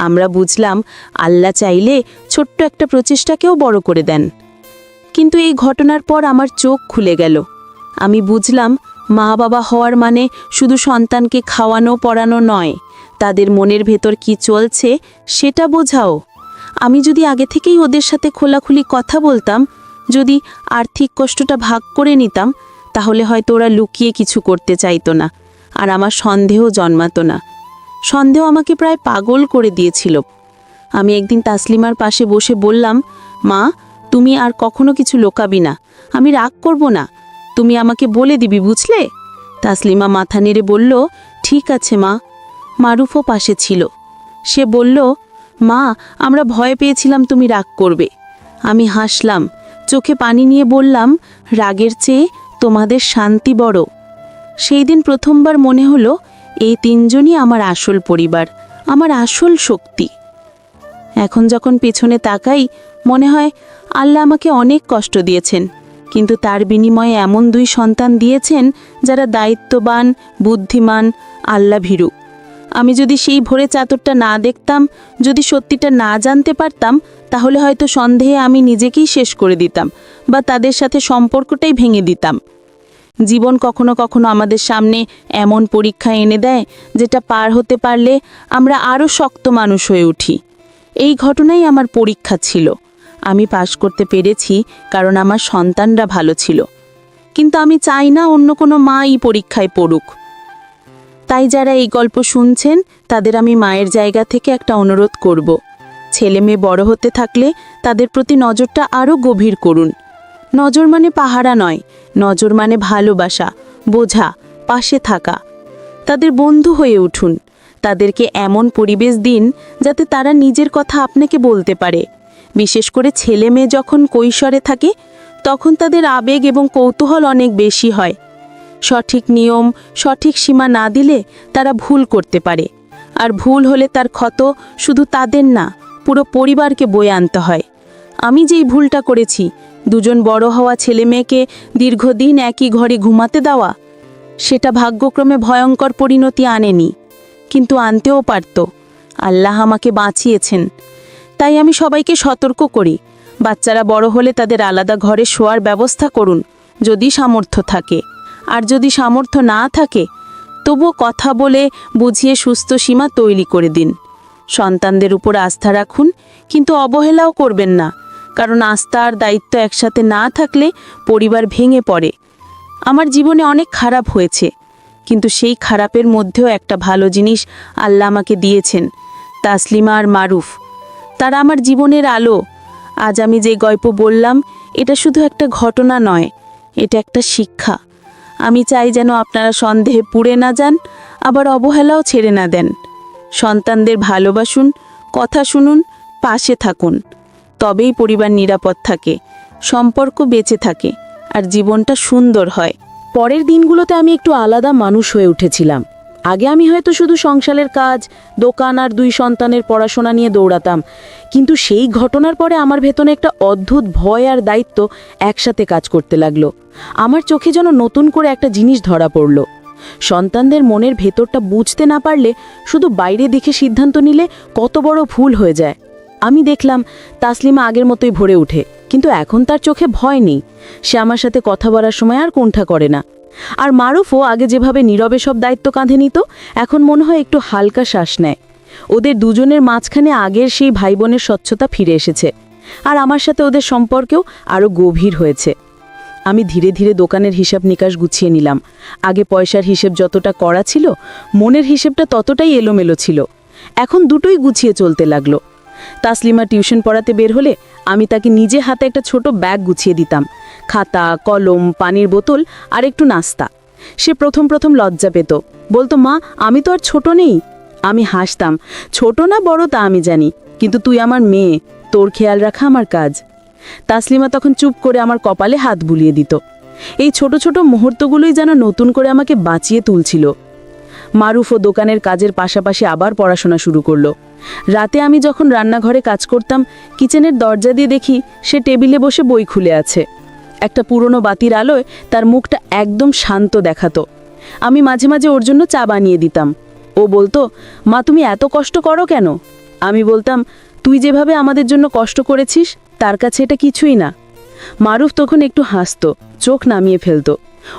আমরা বুঝলাম আল্লাহ চাইলে ছোট্ট একটা প্রচেষ্টাকেও বড় করে দেন। কিন্তু এই ঘটনার পর আমার চোখ খুলে গেল। আমি বুঝলাম মা বাবা হওয়ার মানে শুধু সন্তানকে খাওয়ানো পড়ানো নয়, তাদের মনের ভেতর কি চলছে সেটা বোঝাও। আমি যদি আগে থেকেই ওদের সাথে খোলাখুলি কথা বলতাম, যদি আর্থিক কষ্টটা ভাগ করে নিতাম, তাহলে হয়তো ওরা লুকিয়ে কিছু করতে চাইতো না, আর আমার সন্দেহ জন্মাতো না। সন্দেহ আমাকে প্রায় পাগল করে দিয়েছিল। আমি একদিন তাসলিমার পাশে বসে বললাম, মা, তুমি আর কখনো কিছু লোকাবি না, আমি রাগ করব না, তুমি আমাকে বলে দিবি, বুঝলে? তাসলিমা মাথা নেড়ে বলল, ঠিক আছে মা। মারুফও পাশে ছিল। সে বলল, মা, আমরা ভয় পেয়েছিলাম তুমি রাগ করবে। আমি হাসলাম, চোখে পানি নিয়ে বললাম, রাগের চেয়ে তোমাদের শান্তি বড়। সেই দিন প্রথমবার মনে হলো এই 3 জনই আমার আসল পরিবার, আমার আসল শক্তি। এখন যখন পেছনে তাকাই, মনে হয় আল্লাহ আমাকে অনেক কষ্ট দিয়েছেন, কিন্তু তার বিনিময়ে এমন 2 সন্তান দিয়েছেন যারা দায়িত্ববান, বুদ্ধিমান, আল্লাভীরু। আমি যদি সেই ভোরে চাদরটা না দেখতাম, যদি সত্যিটা না জানতে পারতাম, তাহলে হয়তো সন্দেহে আমি নিজেকেই শেষ করে দিতাম বা তাদের সাথে সম্পর্কটাই ভেঙে দিতাম। জীবন কখনো কখনো আমাদের সামনে এমন পরীক্ষা এনে দেয় যেটা পার হতে পারলে আমরা আরও শক্ত মানুষ হয়ে উঠি। এই ঘটনাই আমার পরীক্ষা ছিল। আমি পাশ করতে পেরেছি কারণ আমার সন্তানরা ভালো ছিল, কিন্তু আমি চাই না অন্য কোনো মা এই পরীক্ষায় পড়ুক। তাই যারা এই গল্প শুনছেন তাদের আমি মায়ের জায়গা থেকে একটা অনুরোধ করব, ছেলে মেয়ে বড় হতে থাকলে তাদের প্রতি নজরটা আরও গভীর করুন। নজর মানে পাহারা নয়, নজর মানে ভালোবাসা, বোঝা, পাশে থাকা। তাদের বন্ধু হয়ে উঠুন, তাদেরকে এমন পরিবেশ দিন যাতে তারা নিজের কথা আপনাকে বলতে পারে। বিশেষ করে ছেলে মেয়ে যখন কৈশোরে থাকে তখন তাদের আবেগ এবং কৌতূহল অনেক বেশি হয়। সঠিক নিয়ম, সঠিক সীমা না দিলে তারা ভুল করতে পারে, আর ভুল হলে তার ক্ষত শুধু তাদের না, পুরো পরিবারকে বয়ে আনতে হয়। আমি যেই ভুলটা করেছি, 2জন বড় হওয়া ছেলে মেয়েকে দীর্ঘদিন একই ঘরে ঘুমাতে দেওয়া, সেটা ভাগ্যক্রমে ভয়ঙ্কর পরিণতি আনেনি, কিন্তু আনতেও পারত। আল্লাহ আমাকে বাঁচিয়েছেন। তাই আমি সবাইকে সতর্ক করি, বাচ্চারা বড় হলে তাদের আলাদা ঘরে শোয়ার ব্যবস্থা করুন যদি সামর্থ্য থাকে, আর যদি সামর্থ্য না থাকে তবুও কথা বলে বুঝিয়ে সুস্থ সীমা তৈরি করে দিন। সন্তানদের উপর আস্থা রাখুন, কিন্তু অবহেলাও করবেন না, কারণ আস্থা আর দায়িত্ব একসাথে না থাকলে পরিবার ভেঙে পড়ে। আমার জীবনে অনেক খারাপ হয়েছে, কিন্তু সেই খারাপের মধ্যেও একটা ভালো জিনিস আল্লাহ আমাকে দিয়েছেন, তাসলিমা আর মারুফ। তারা আমার জীবনের আলো। আজ আমি যে গল্প বললাম এটা শুধু একটা ঘটনা নয়, এটা একটা শিক্ষা। আমি চাই যেন আপনারা সন্দেহে পুড়ে না যান, আবার অবহেলাও ছেড়ে না দেন। সন্তানদের ভালোবাসুন, কথা শুনুন, পাশে থাকুন। তবেই পরিবার নিরাপদ থাকে, সম্পর্ক বেঁচে থাকে, আর জীবনটা সুন্দর হয়। পরের দিনগুলোতে আমি একটু আলাদা মানুষ হয়ে উঠেছিলাম। আগে আমি হয়তো শুধু সংসারের কাজ, দোকান আর 2 সন্তানের পড়াশোনা নিয়ে দৌড়াতাম, কিন্তু সেই ঘটনার পরে আমার ভেতরে একটা অদ্ভুত ভয় আর দায়িত্ব একসাথে কাজ করতে লাগলো। আমার চোখে যেন নতুন করে একটা জিনিস ধরা পড়ল। সন্তানদের মনের ভেতরটা বুঝতে না পারলে শুধু বাইরে দেখে সিদ্ধান্ত নিলে কত বড় ভুল হয়ে যায়। আমি দেখলাম তাসলিমা আগের মতোই ভরে ওঠে, কিন্তু এখন তার চোখে ভয় নেই। সে আমার সাথে কথা বলার সময় আর কুণ্ঠা করে না। আর মারুফও আগে যেভাবে নীরবে সব দায়িত্ব কাঁধে নিত, এখন মনে হয় একটু হালকা শ্বাস নেয়। ওদের 2জনের মাঝখানে আগের সেই ভাই বোনের স্বচ্ছতা ফিরে এসেছে, আর আমার সাথে ওদের সম্পর্কেও আরও গভীর হয়েছে। আমি ধীরে ধীরে দোকানের হিসাব নিকাশ গুছিয়ে নিলাম। আগে পয়সার হিসেব যতটা করা ছিল, মনের হিসেবটা ততটাই এলোমেলো ছিল। এখন দুটোই গুছিয়ে চলতে লাগলো। তাসলিমা টিউশন পড়াতে বের হলে আমি তাকে নিজে হাতে একটা ছোট ব্যাগ গুছিয়ে দিতাম, খাতা, কলম, পানির বোতল আর একটু নাস্তা। সে প্রথম প্রথম লজ্জা পেত, বলতো, মা আমি তো আর ছোট নেই। আমি হাসতাম, ছোট না বড় তা আমি জানি, কিন্তু তুই আমার মেয়ে, তোর খেয়াল রাখা আমার কাজ। তাসলিমা তখন চুপ করে আমার কপালে হাত বুলিয়ে দিত। এই ছোট ছোট মুহূর্তগুলোই যেন নতুন করে আমাকে বাঁচিয়ে তুলছিল। মারুফও দোকানের কাজের পাশাপাশি আবার পড়াশোনা শুরু করলো। রাতে আমি যখন রান্নাঘরে কাজ করতাম, কিচেনের দরজা দিয়ে দেখি সে টেবিলে বসে বই খুলে আছে। একটা পুরনো বাতির আলোয় তার মুখটা একদম শান্ত দেখাতো। আমি মাঝে মাঝে ওর জন্য চা বানিয়ে দিতাম। ও বলতো, মা তুমি এত কষ্ট করো কেন? আমি বলতাম, তুই যেভাবে আমাদের জন্য কষ্ট করেছিস তার কাছে এটা কিছুই না। মারুফ তখন একটু হাসতো, চোখ নামিয়ে ফেলতো।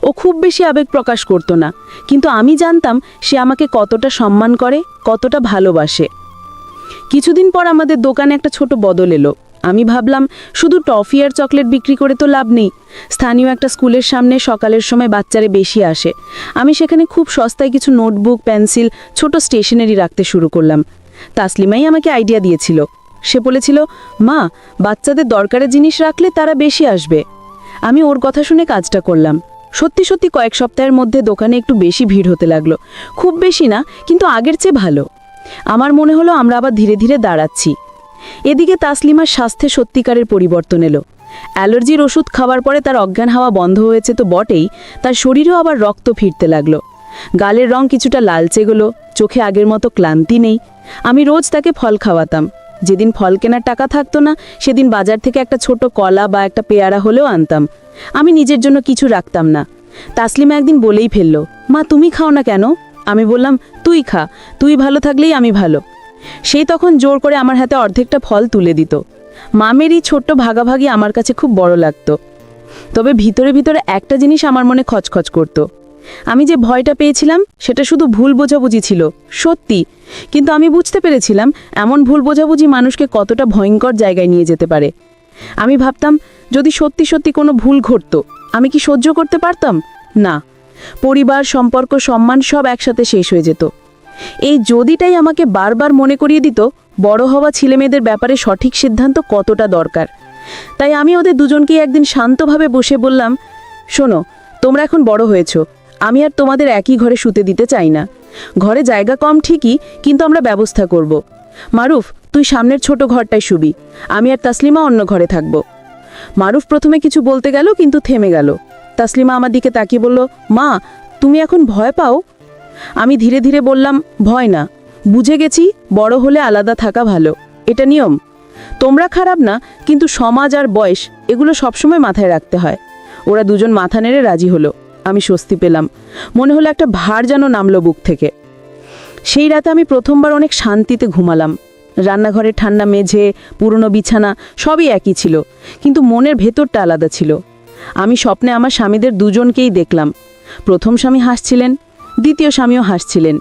ও খুব বেশি আবেগ প্রকাশ করতো না, কিন্তু আমি জানতাম সে আমাকে কতটা সম্মান করে, কতটা ভালোবাসে। কিছুদিন পর আমাদের দোকানে একটা ছোট বদল এলো। আমি ভাবলাম শুধু টফি আর চকলেট বিক্রি করে তো লাভ নেই। স্থানীয় একটা স্কুলের সামনে সকালের সময় বাচ্চারা বেশি আসে। আমি সেখানে খুব সস্তায় কিছু নোটবুক, পেন্সিল, ছোট স্টেশনারি রাখতে শুরু করলাম। তাসলিমাই আমাকে আইডিয়া দিয়েছিল। সে বলেছিল, মা বাচ্চাদের দরকারের জিনিস রাখলে তারা বেশি আসবে। আমি ওর কথা শুনে কাজটা করলাম। সত্যি সত্যি কয়েক সপ্তাহের মধ্যে দোকানে একটু বেশি ভিড় হতে লাগলো। খুব বেশি না, কিন্তু আগের চেয়ে ভালো। আমার মনে হলো আমরা আবার ধীরে ধীরে দাঁড়াচ্ছি। এদিকে তাসলিমার স্বাস্থ্যে সত্যিকারের পরিবর্তন এলো। অ্যালার্জির ওষুধ খাওয়ার পরে তার অজ্ঞান হওয়া বন্ধ হয়েছে তো বটেই, তার শরীরেও আবার রক্ত ফিরতে লাগলো। গালের রং কিছুটা লালচে গেলো, চোখে আগের মতো ক্লান্তি নেই। আমি রোজ তাকে ফল খাওয়াতাম, যেদিন ফল কেনার টাকা থাকতো না সেদিন বাজার থেকে একটা ছোট কলা বা একটা পেয়ারা হলেও আনতাম। আমি নিজের জন্য কিছু রাখতাম না। তাসলিমা একদিন বলেই ফেলল, মা তুমি খাও না কেন? আমি বললাম, তুই খা, তুই ভালো থাকলেই আমি ভালো। সেই তখন জোর করে আমার হাতে অর্ধেকটা ফল তুলে দিত। মামের এই ছোট্ট ভাগাভাগি আমার কাছে খুব বড় লাগতো। তবে ভিতরে ভিতরে একটা জিনিস আমার মনে খচখচ করত। আমি যে ভয়টা পেয়েছিলাম সেটা শুধু ভুল বোঝাবুঝি ছিল, সত্যি। কিন্তু আমি বুঝতে পেরেছিলাম এমন ভুল বোঝাবুঝি মানুষকে কতটা ভয়ঙ্কর জায়গায় নিয়ে যেতে পারে। আমি ভাবতাম যদি সত্যি সত্যি কোনো ভুল ঘটতো আমি কি সহ্য করতে পারতাম? না, পরিবার, সম্পর্ক, সম্মান সব একসাথে শেষ হয়ে যেত। এই যদিটাই আমাকে বারবার মনে করিয়ে দিত বড় হওয়া ছেলেমেয়েদের ব্যাপারে সঠিক সিদ্ধান্ত কতটা দরকার। তাই আমি ওদের দুজনকেই একদিন শান্তভাবে বসে বললাম, শোনো, তোমরা এখন বড় হয়েছো, আমি আর তোমাদের একই ঘরে শুতে দিতে চাই না। ঘরে জায়গা কম ঠিকই, কিন্তু আমরা ব্যবস্থা করব। মারুফ, তুই সামনের ছোট ঘরটায় শুবি, আমি আর তাসলিমা অন্য ঘরে থাকব। মারুফ প্রথমে কিছু বলতে গেল কিন্তু থেমে গেল। তাসলিমা আমার দিকে তাকিয়ে বলল, মা তুমি এখন ভয় পাও? আমি ধীরে ধীরে বললাম, ভয় না, বুঝে গেছি বড় হলে আলাদা থাকা ভালো, এটা নিয়ম। তোমরা খারাপ না, কিন্তু সমাজ আর বয়স এগুলো সবসময় মাথায় রাখতে হয়। ওরা দুজন মাথা নেড়ে রাজি হলো। আমি স্বস্তি পেলাম, মনে হলো একটা ভার যেন নামলো বুক থেকে। সেই রাতে আমি প্রথমবার অনেক শান্তিতে ঘুমালাম। রান্নাঘরে ঠান্ডা মেঝে, পুরনো বিছানা সবই একই ছিল, কিন্তু মনের ভেতরটা আলাদা ছিল। আমি স্বপ্নে আমার স্বামীদের দুজনকেই দেখলাম। প্রথম স্বামী হাসছিলেন, দ্বিতীয় স্বামীও হাসছিলেন।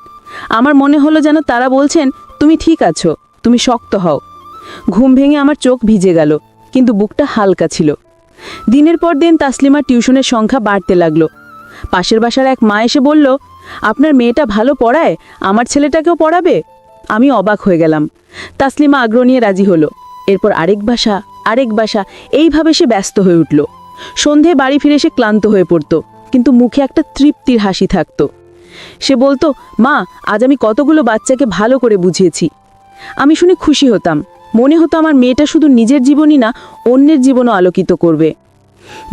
আমার মনে হলো যেন তারা বলছেন, তুমি ঠিক আছো, তুমি শক্ত হও। ঘুম ভেঙে আমার চোখ ভিজে গেল, কিন্তু বুকটা হালকা ছিল। দিনের পর দিন তাসলিমার টিউশনের সংখ্যা বাড়তে লাগলো। পাশের বাসার এক মা এসে বলল, আপনার মেয়েটা ভালো পড়ায়, আমার ছেলেটাকেও পড়াবে? আমি অবাক হয়ে গেলাম। তাসলিমা আগ্রহ নিয়ে রাজি হলো। এরপর আরেক বাসা, এইভাবে সে ব্যস্ত হয়ে উঠল। সন্ধে বাড়ি ফিরে সে ক্লান্ত হয়ে পড়ত, কিন্তু মুখে একটা তৃপ্তির হাসি থাকত। সে বলতো, মা আজ আমি কতগুলো বাচ্চাকে ভালো করে বুঝিয়েছি। আমি শুনে খুশি হতাম, মনে হতো আমার মেয়েটা শুধু নিজের জীবনই না, অন্যের জীবনও আলোকিত করবে।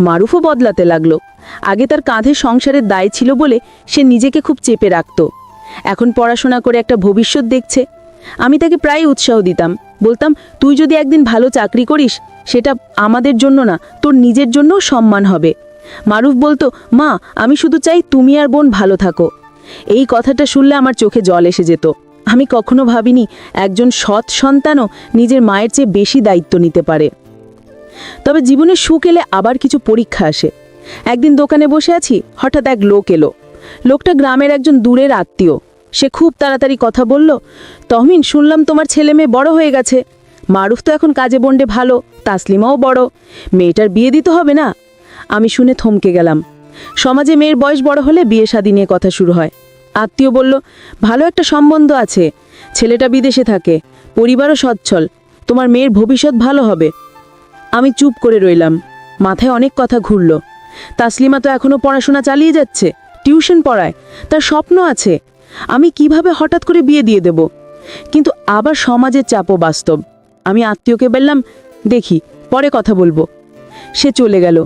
মারুফও বদলাতে লাগলো। আগে তার কাঁধে সংসারের দায় ছিল বলে সে নিজেকে খুব চেপে রাখত। এখন পড়াশোনা করে একটা ভবিষ্যৎ দেখছে। আমি তাকে প্রায় উৎসাহ দিতাম, বলতাম, তুই যদি একদিন ভালো চাকরি করিস সেটা আমাদের জন্য না, তোর নিজের জন্যও সম্মান হবে। মারুফ বলতো, মা আমি শুধু চাই তুমি আর বোন ভালো থাকো। এই কথাটা শুনলে আমার চোখে জল এসে যেত। আমি কখনো ভাবিনি একজন সৎ সন্তানও নিজের মায়ের চেয়ে বেশি দায়িত্ব নিতে পারে। তবে জীবনে সুখ এলে আবার কিছু পরীক্ষা আসে। একদিন দোকানে বসে আছি, হঠাৎ এক লোক এলো। লোকটা গ্রামের একজন দূরের আত্মীয়। সে খুব তাড়াতাড়ি কথা বলল, তহমিন শুনলাম তোমার ছেলে মেয়ে বড় হয়ে গেছে। মারুফ তো এখন কাজে বন্ডে ভালো, তাসলিমাও বড়, মেয়েটার বিয়ে দিতে হবে না? আমি শুনে থমকে গেলাম। সমাজে মেয়ের বয়স বড় হলে বিয়ে শাদী নিয়ে কথা শুরু হয়। আত্মীয় বলল, ভালো একটা সম্বন্ধ আছে, ছেলেটা বিদেশে থাকে, পরিবারও সচ্ছল, তোমার মেয়ের ভবিষ্যৎ ভালো হবে। আমি চুপ করে রইলাম। মাথায় অনেক কথা ঘুরল। তাসলিমা তো এখনো পড়াশোনা চালিয়ে যাচ্ছে, টিউশন পড়ায়, তার স্বপ্ন আছে। আমি কিভাবে হঠাৎ করে বিয়ে দিয়ে দেব? কিন্তু আবার সমাজের চাপও বাস্তব। আমি আত্মীয়কে বললাম, দেখি পরে কথা বলবো। সে চলে গেল,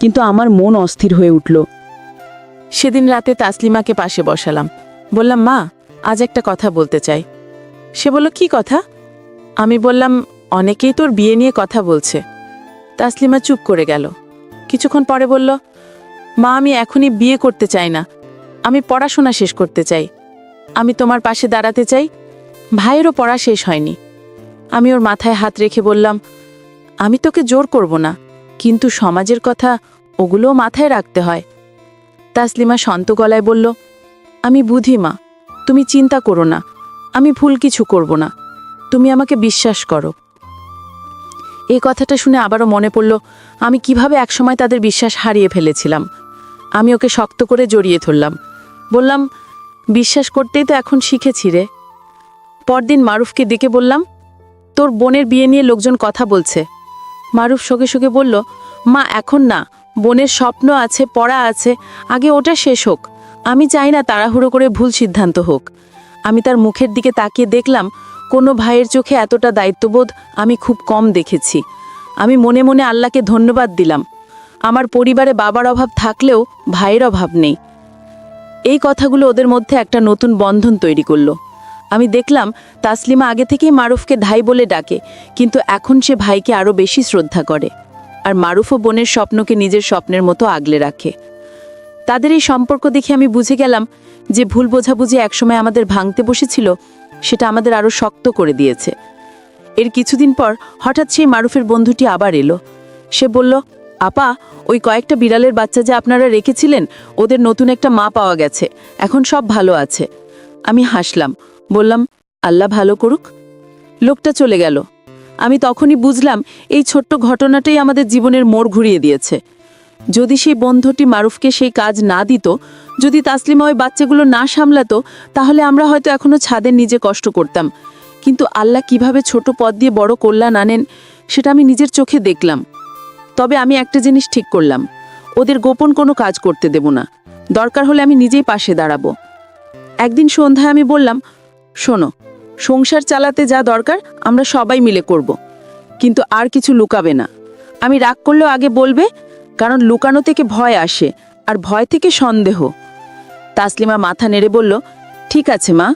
কিন্তু আমার মন অস্থির হয়ে উঠল। সেদিন রাতে তাসলিমাকে পাশে বসালাম, বললাম, মা আজ একটা কথা বলতে চাই। সে বলল, কি কথা? আমি বললাম, অনেকেই তোর বিয়ে নিয়ে কথা বলছে। তাসলিমা চুপ করে গেল। কিছুক্ষণ পরে বলল, মা আমি এখনই বিয়ে করতে চাই না, আমি পড়াশোনা শেষ করতে চাই, আমি তোমার পাশে দাঁড়াতে চাই। ভাইয়েরও পড়া শেষ হয়নি। আমি ওর মাথায় হাত রেখে বললাম, আমি তোকে জোর করব না, কিন্তু সমাজের কথা ওগুলোও মাথায় রাখতে হয়। তাসলিমা শান্ত গলায় বলল, আমি বুঝি মা, তুমি চিন্তা করো না, আমি ভুল কিছু করব না, তুমি আমাকে বিশ্বাস করো। এই কথাটা শুনে আবারও মনে পড়ল আমি কিভাবে একসময় তাদের বিশ্বাস হারিয়ে ফেলেছিলাম। আমি ওকে শক্ত করে জড়িয়ে ধরলাম, বললাম, বিশ্বাস করতেই তো এখন শিখেছি রে। পরদিন মারুফকে ডেকে বললাম, তোর বোনের বিয়ে নিয়ে লোকজন কথা বলছে। মারুফ শোকে শোকে বলল, মা এখন না, বোনের স্বপ্ন আছে, পড়া আছে, আগে ওটা শেষ হোক। আমি চাই না তাড়াহুড়ো করে ভুল সিদ্ধান্ত হোক। আমি তার মুখের দিকে তাকিয়ে দেখলাম কোনো ভাইয়ের চোখে এতটা দায়িত্ববোধ আমি খুব কম দেখেছি। আমি মনে মনে আল্লাহকে ধন্যবাদ দিলাম। আমার পরিবারে বাবার অভাব থাকলেও ভাইয়ের অভাব নেই। এই কথাগুলো ওদের মধ্যে একটা নতুন বন্ধন তৈরি করলো। আমি দেখলাম তাসলিমা আগে থেকেই মারুফকে ধাই বলে ডাকে, কিন্তু এখন সে ভাইকে আরও বেশি শ্রদ্ধা করে। আর মারুফও বোনের স্বপ্নকে নিজের স্বপ্নের মতো আগলে রাখে। তাদের এই সম্পর্ক দেখে আমি বুঝে গেলাম যে ভুল বোঝাবুঝি একসময় আমাদের ভাঙতে বসেছিল, সেটা আমাদের আরও শক্ত করে দিয়েছে। এর কিছুদিন পর হঠাৎ সেই মারুফের বন্ধুটি আবার এলো। সে বলল, আপা, ওই কয়েকটা বিড়ালের বাচ্চা যে আপনারা রেখেছিলেন, ওদের নতুন একটা মা পাওয়া গেছে, এখন সব ভালো আছে। আমি হাসলাম, বললাম, আল্লাহ ভালো করুক। লোকটা চলে গেল। আমি তখনই বুঝলাম এই ছোট্ট ঘটনাটাই আমাদের জীবনের মোড় ঘুরিয়ে দিয়েছে। যদি সেই বন্ধুটি মারুফকে সেই কাজ না দিত, যদি তাসলিমা ওই বাচ্চাগুলো না সামলাতো, তাহলে আমরা হয়তো এখনো ছাদের নিজে কষ্ট করতাম। কিন্তু আল্লাহ কিভাবে ছোট পথ দিয়ে বড় কল্যাণ আনেন, সেটা আমি নিজের চোখে দেখলাম। তবে আমি একটা জিনিস ঠিক করলাম, ওদের গোপন কোনো কাজ করতে দেব না। দরকার হলে আমি নিজেই পাশে দাঁড়াবো। একদিন সন্ধ্যায় আমি বললাম, শোনো, সংসার চালাতে যা দরকার আমরা সবাই মিলে করব, কিন্তু আর কিছু লুকাবে না। আমি রাগ করলেও আগে বলবে, কারণ লুকানো থেকে ভয় আসে, আর ভয় থেকে সন্দেহ। তাসলিমা মাথা নেড়ে বলল, ঠিক আছে মা।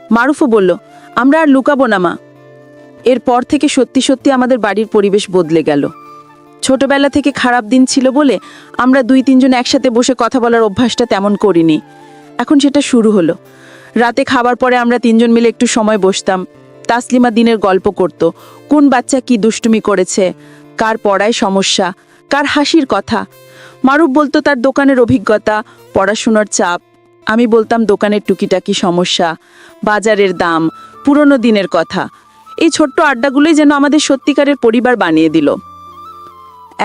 মারুফও বলল, আমরা আর লুকাবো না মা। এরপর থেকে সত্যি সত্যি আমাদের বাড়ির পরিবেশ বদলে গেল। ছোটবেলা থেকে খারাপ দিন ছিল বলে আমরা 2-3 জন একসাথে বসে কথা বলার অভ্যাসটা তেমন করিনি। এখন সেটা শুরু হলো। রাতে খাবার পরে আমরা 3 জন মিলে একটু সময় বসতাম। তাসলিমা দিনের গল্প করত, কোন বাচ্চা কি দুষ্টুমি করেছে, কার পড়ায় সমস্যা, কার হাসির কথা। মারুফ বলতো তার দোকানের অভিজ্ঞতা, পড়াশোনার চাপ। আমি বলতাম দোকানের টুকিটাকি সমস্যা, বাজারের দাম, পুরনো দিনের কথা। এই ছোট্ট আড্ডাগুলোই যেন আমাদের সত্যিকারের পরিবার বানিয়ে দিল।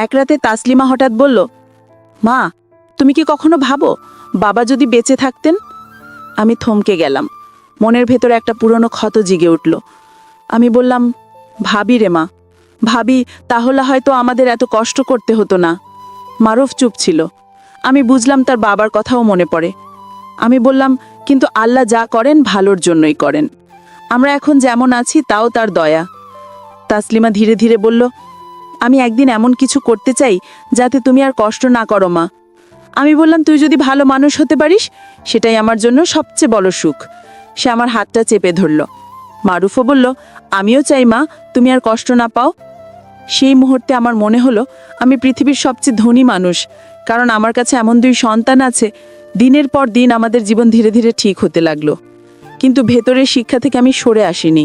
এক রাতে তাসলিমা হঠাৎ বলল, মা, তুমি কি কখনো ভাবো বাবা যদি বেঁচে থাকতেন? আমি থমকে গেলাম। মনের ভেতরে একটা পুরনো ক্ষত জিগে উঠল। আমি বললাম, ভাবি রে মা, ভাবি, তাহলে হয়তো আমাদের এত কষ্ট করতে হতো না। মারুফ চুপ ছিল। আমি বুঝলাম তার বাবার কথাও মনে পড়ে। আমি বললাম, কিন্তু আল্লাহ যা করেন ভালোর জন্যই করেন। আমরা এখন যেমন আছি তাও তার দয়া। তাসলিমা ধীরে ধীরে বলল, আমি একদিন এমন কিছু করতে চাই যাতে তুমি আর কষ্ট না করো মা। আমি বললাম, তুই যদি ভালো মানুষ হতে পারিস সেটাই আমার জন্য সবচেয়ে বড় সুখ। সে আমার হাতটা চেপে ধরল। মারুফও বলল, আমিও চাই মা তুমি আর কষ্ট না পাও। সেই মুহূর্তে আমার মনে হলো আমি পৃথিবীর সবচেয়ে ধনী মানুষ, কারণ আমার কাছে এমন 2 সন্তান আছে। দিনের পর দিন আমাদের জীবন ধীরে ধীরে ঠিক হতে লাগলো, কিন্তু ভেতরের শিক্ষা থেকে আমি সরে আসিনি।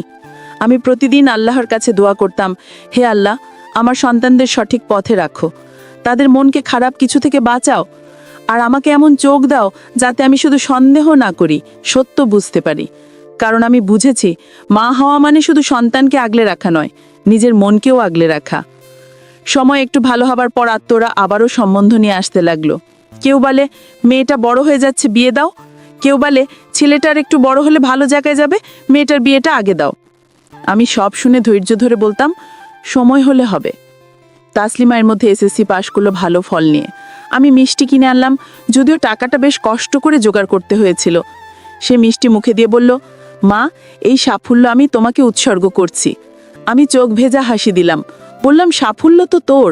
আমি প্রতিদিন আল্লাহর কাছে দোয়া করতাম, হে আল্লাহ, আমার সন্তানদের সঠিক পথে রাখো, তাদের মনকে খারাপ কিছু থেকে বাঁচাও, আর আমাকে এমন চোখ দাও যাতে আমি শুধু সন্দেহ না করি, সত্য বুঝতে পারি। কারণ আমি বুঝেছি মা হওয়া মানে শুধু সন্তানকে আগলে রাখা নয়, নিজের মনকেও আগলে রাখা। সময় একটু ভালো হবার পর আত্মরা আবারও সম্বন্ধ নিয়ে আসতে লাগলো। কেউ বলে মেয়েটা বড় হয়ে যাচ্ছে, বিয়ে দাও। কেউ বলে ছেলেটার একটু বড় হলে ভালো জায়গায় যাবে, মেয়েটার বিয়েটা আগে দাও। আমি সব শুনে ধৈর্য ধরে বলতাম, সময় হলে হবে। তাসলিমা এর মধ্যে এসএসসি পাশ করলো ভালো ফল নিয়ে। আমি মিষ্টি কিনে আনলাম, যদিও টাকাটা বেশ কষ্ট করে জোগাড় করতে হয়েছিল। সে মিষ্টি মুখে দিয়ে বলল, মা, এই সাফল্য আমি তোমাকে উৎসর্গ করছি। আমি চোখ ভেজা হাসি দিলাম, বললাম, সাফল্য তো তোর,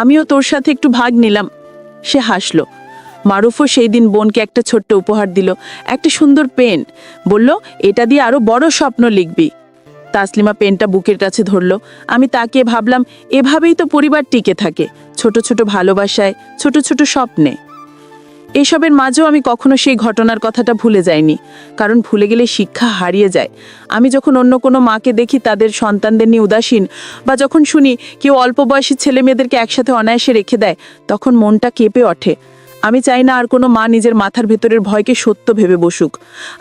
আমিও তোর সাথে একটু ভাগ নিলাম। সে হাসলো। মারুফও সেই দিন বোনকে একটা ছোট্ট উপহার দিল, একটা সুন্দর পেন। বলল, এটা দিয়ে আরো বড় স্বপ্ন লিখবি। তাসলিমা পেনটা বুকের কাছে ধরলো। আমি তাকিয়ে ভাবলাম, এভাবেই তো পরিবার টিকে থাকে, ছোট ছোট ভালোবাসায়, ছোট ছোট স্বপ্নে। এসবের মাঝেও আমি কখনো সেই ঘটনার কথাটা ভুলে যাইনি, কারণ ভুলে গেলে শিক্ষা হারিয়ে যায়। আমি যখন অন্য কোনো মাকে দেখি তাদের সন্তানদের নিয়ে উদাসীন, বা যখন শুনি কেউ অল্প বয়সী ছেলে মেয়েদেরকে একসাথে অনায়াসে রেখে দেয়, তখন মনটা কেঁপে ওঠে। আমি চাই না আর কোনো মা নিজের মাথার ভেতরের ভয়কে সত্য ভেবে বসুক,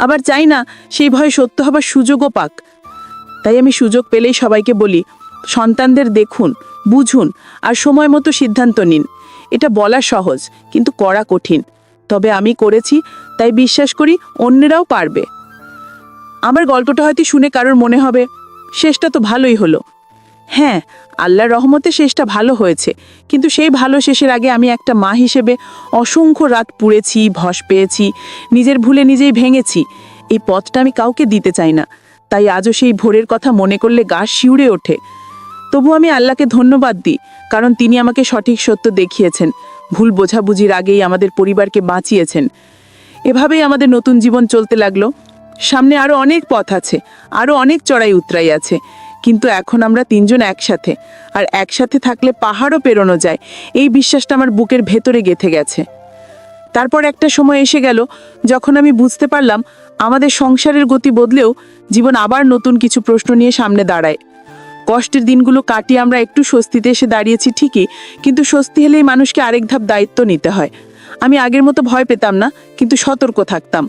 আবার চাই না সেই ভয় সত্য হবার সুযোগও পাক। তাই আমি সুযোগ পেলেই সবাইকে বলি, সন্তানদের দেখুন, বুঝুন, আর সময় মতো সিদ্ধান্ত নিন। এটা বলা সহজ, কিন্তু করা কঠিন। তবে আমি করেছি, তাই বিশ্বাস করি অন্যেরাও পারবে। আমার গল্পটা হয়তো শুনে কারোর মনে হবে, শেষটা তো ভালোই হলো। হ্যাঁ, আল্লাহর রহমতে শেষটা ভালো হয়েছে, কিন্তু সেই ভালো শেষের আগে আমি একটা মা হিসেবে অসংখ্য রাত পুড়েছি, ভস পেয়েছি, নিজের ভুলে নিজেই ভেঙেছি। এই পথটা আমি কাউকে দিতে চাই না, তাই আজও সেই ভোরের কথা মনে করলে গা শিউরে ওঠে। তবু আমি আল্লাহকে ধন্যবাদ দিই, কারণ তিনি আমাকে সঠিক সত্য দেখিয়েছেন, ভুল বোঝাবুঝির আগেই আমাদের পরিবারকে বাঁচিয়েছেন। এভাবেই আমাদের নতুন জীবন চলতে লাগলো। সামনে আরো অনেক পথ আছে, আরো অনেক চড়াই উতরাই আছে, কিন্তু এখন আমরা তিনজন একসাথে, আর একসাথে থাকলে পাহাড়ও পেরোনো যায়, এই বিশ্বাসটা আমার বুকের ভেতরে গেঁথে গেছে। তারপর একটা সময় এসে গেল যখন আমি বুঝতে পারলাম আমাদের সংসারের গতি বদলেও জীবন আবার নতুন কিছু প্রশ্ন নিয়ে সামনে দাঁড়ায়। কষ্টের দিনগুলো কাটিয়ে আমরা একটু স্বস্তিতে এসে দাঁড়িয়েছি ঠিকই, কিন্তু স্বস্তি হলেই মানুষকে আরেক ধাপ দায়িত্ব নিতে হয়। আমি আগের মতো ভয় পেতাম না, কিন্তু সতর্ক থাকতাম,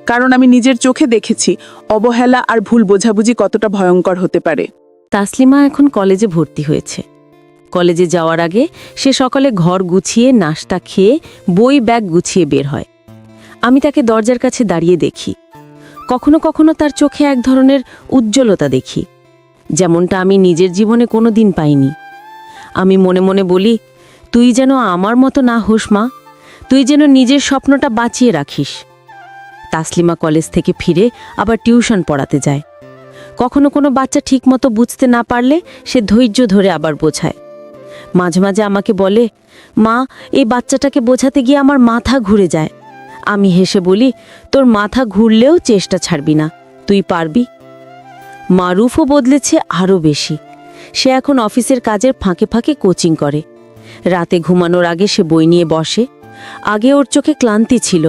কারণ আমি নিজের চোখে দেখেছি অবহেলা আর ভুল বোঝাবুঝি কতটা ভয়ঙ্কর হতে পারে। তাসলিমা এখন কলেজে ভর্তি হয়েছে। কলেজে যাওয়ার আগে সে সকালে ঘর গুছিয়ে নাস্তা খেয়ে বই ব্যাগ গুছিয়ে বের হয়। আমি তাকে দরজার কাছে দাঁড়িয়ে দেখি। কখনো কখনো তার চোখে এক ধরনের উজ্জ্বলতা দেখি, যেমনটা আমি নিজের জীবনে কোনো দিন পাইনি। আমি মনে মনে বলি, তুই যেন আমার মতো না হোস মা, তুই যেন নিজের স্বপ্নটা বাঁচিয়ে রাখিস। তাসলিমা কলেজ থেকে ফিরে আবার টিউশন পড়াতে যায়। কখনো কোনো বাচ্চা ঠিকমতো বুঝতে না পারলে সে ধৈর্য ধরে আবার বোঝায়। মাঝে মাঝে আমাকে বলে, মা, এই বাচ্চাটাকে বোঝাতে গিয়ে আমার মাথা ঘুরে যায়। আমি হেসে বলি, তোর মাথা ঘুরলেও চেষ্টা ছাড়বি না, তুই পারবি। মারুফও বদলেছে আরও বেশি। সে এখন অফিসের কাজের ফাঁকে ফাঁকে কোচিং করে। রাতে ঘুমানোর আগে সে বই নিয়ে বসে। আগে ওর চোখে ক্লান্তি ছিল,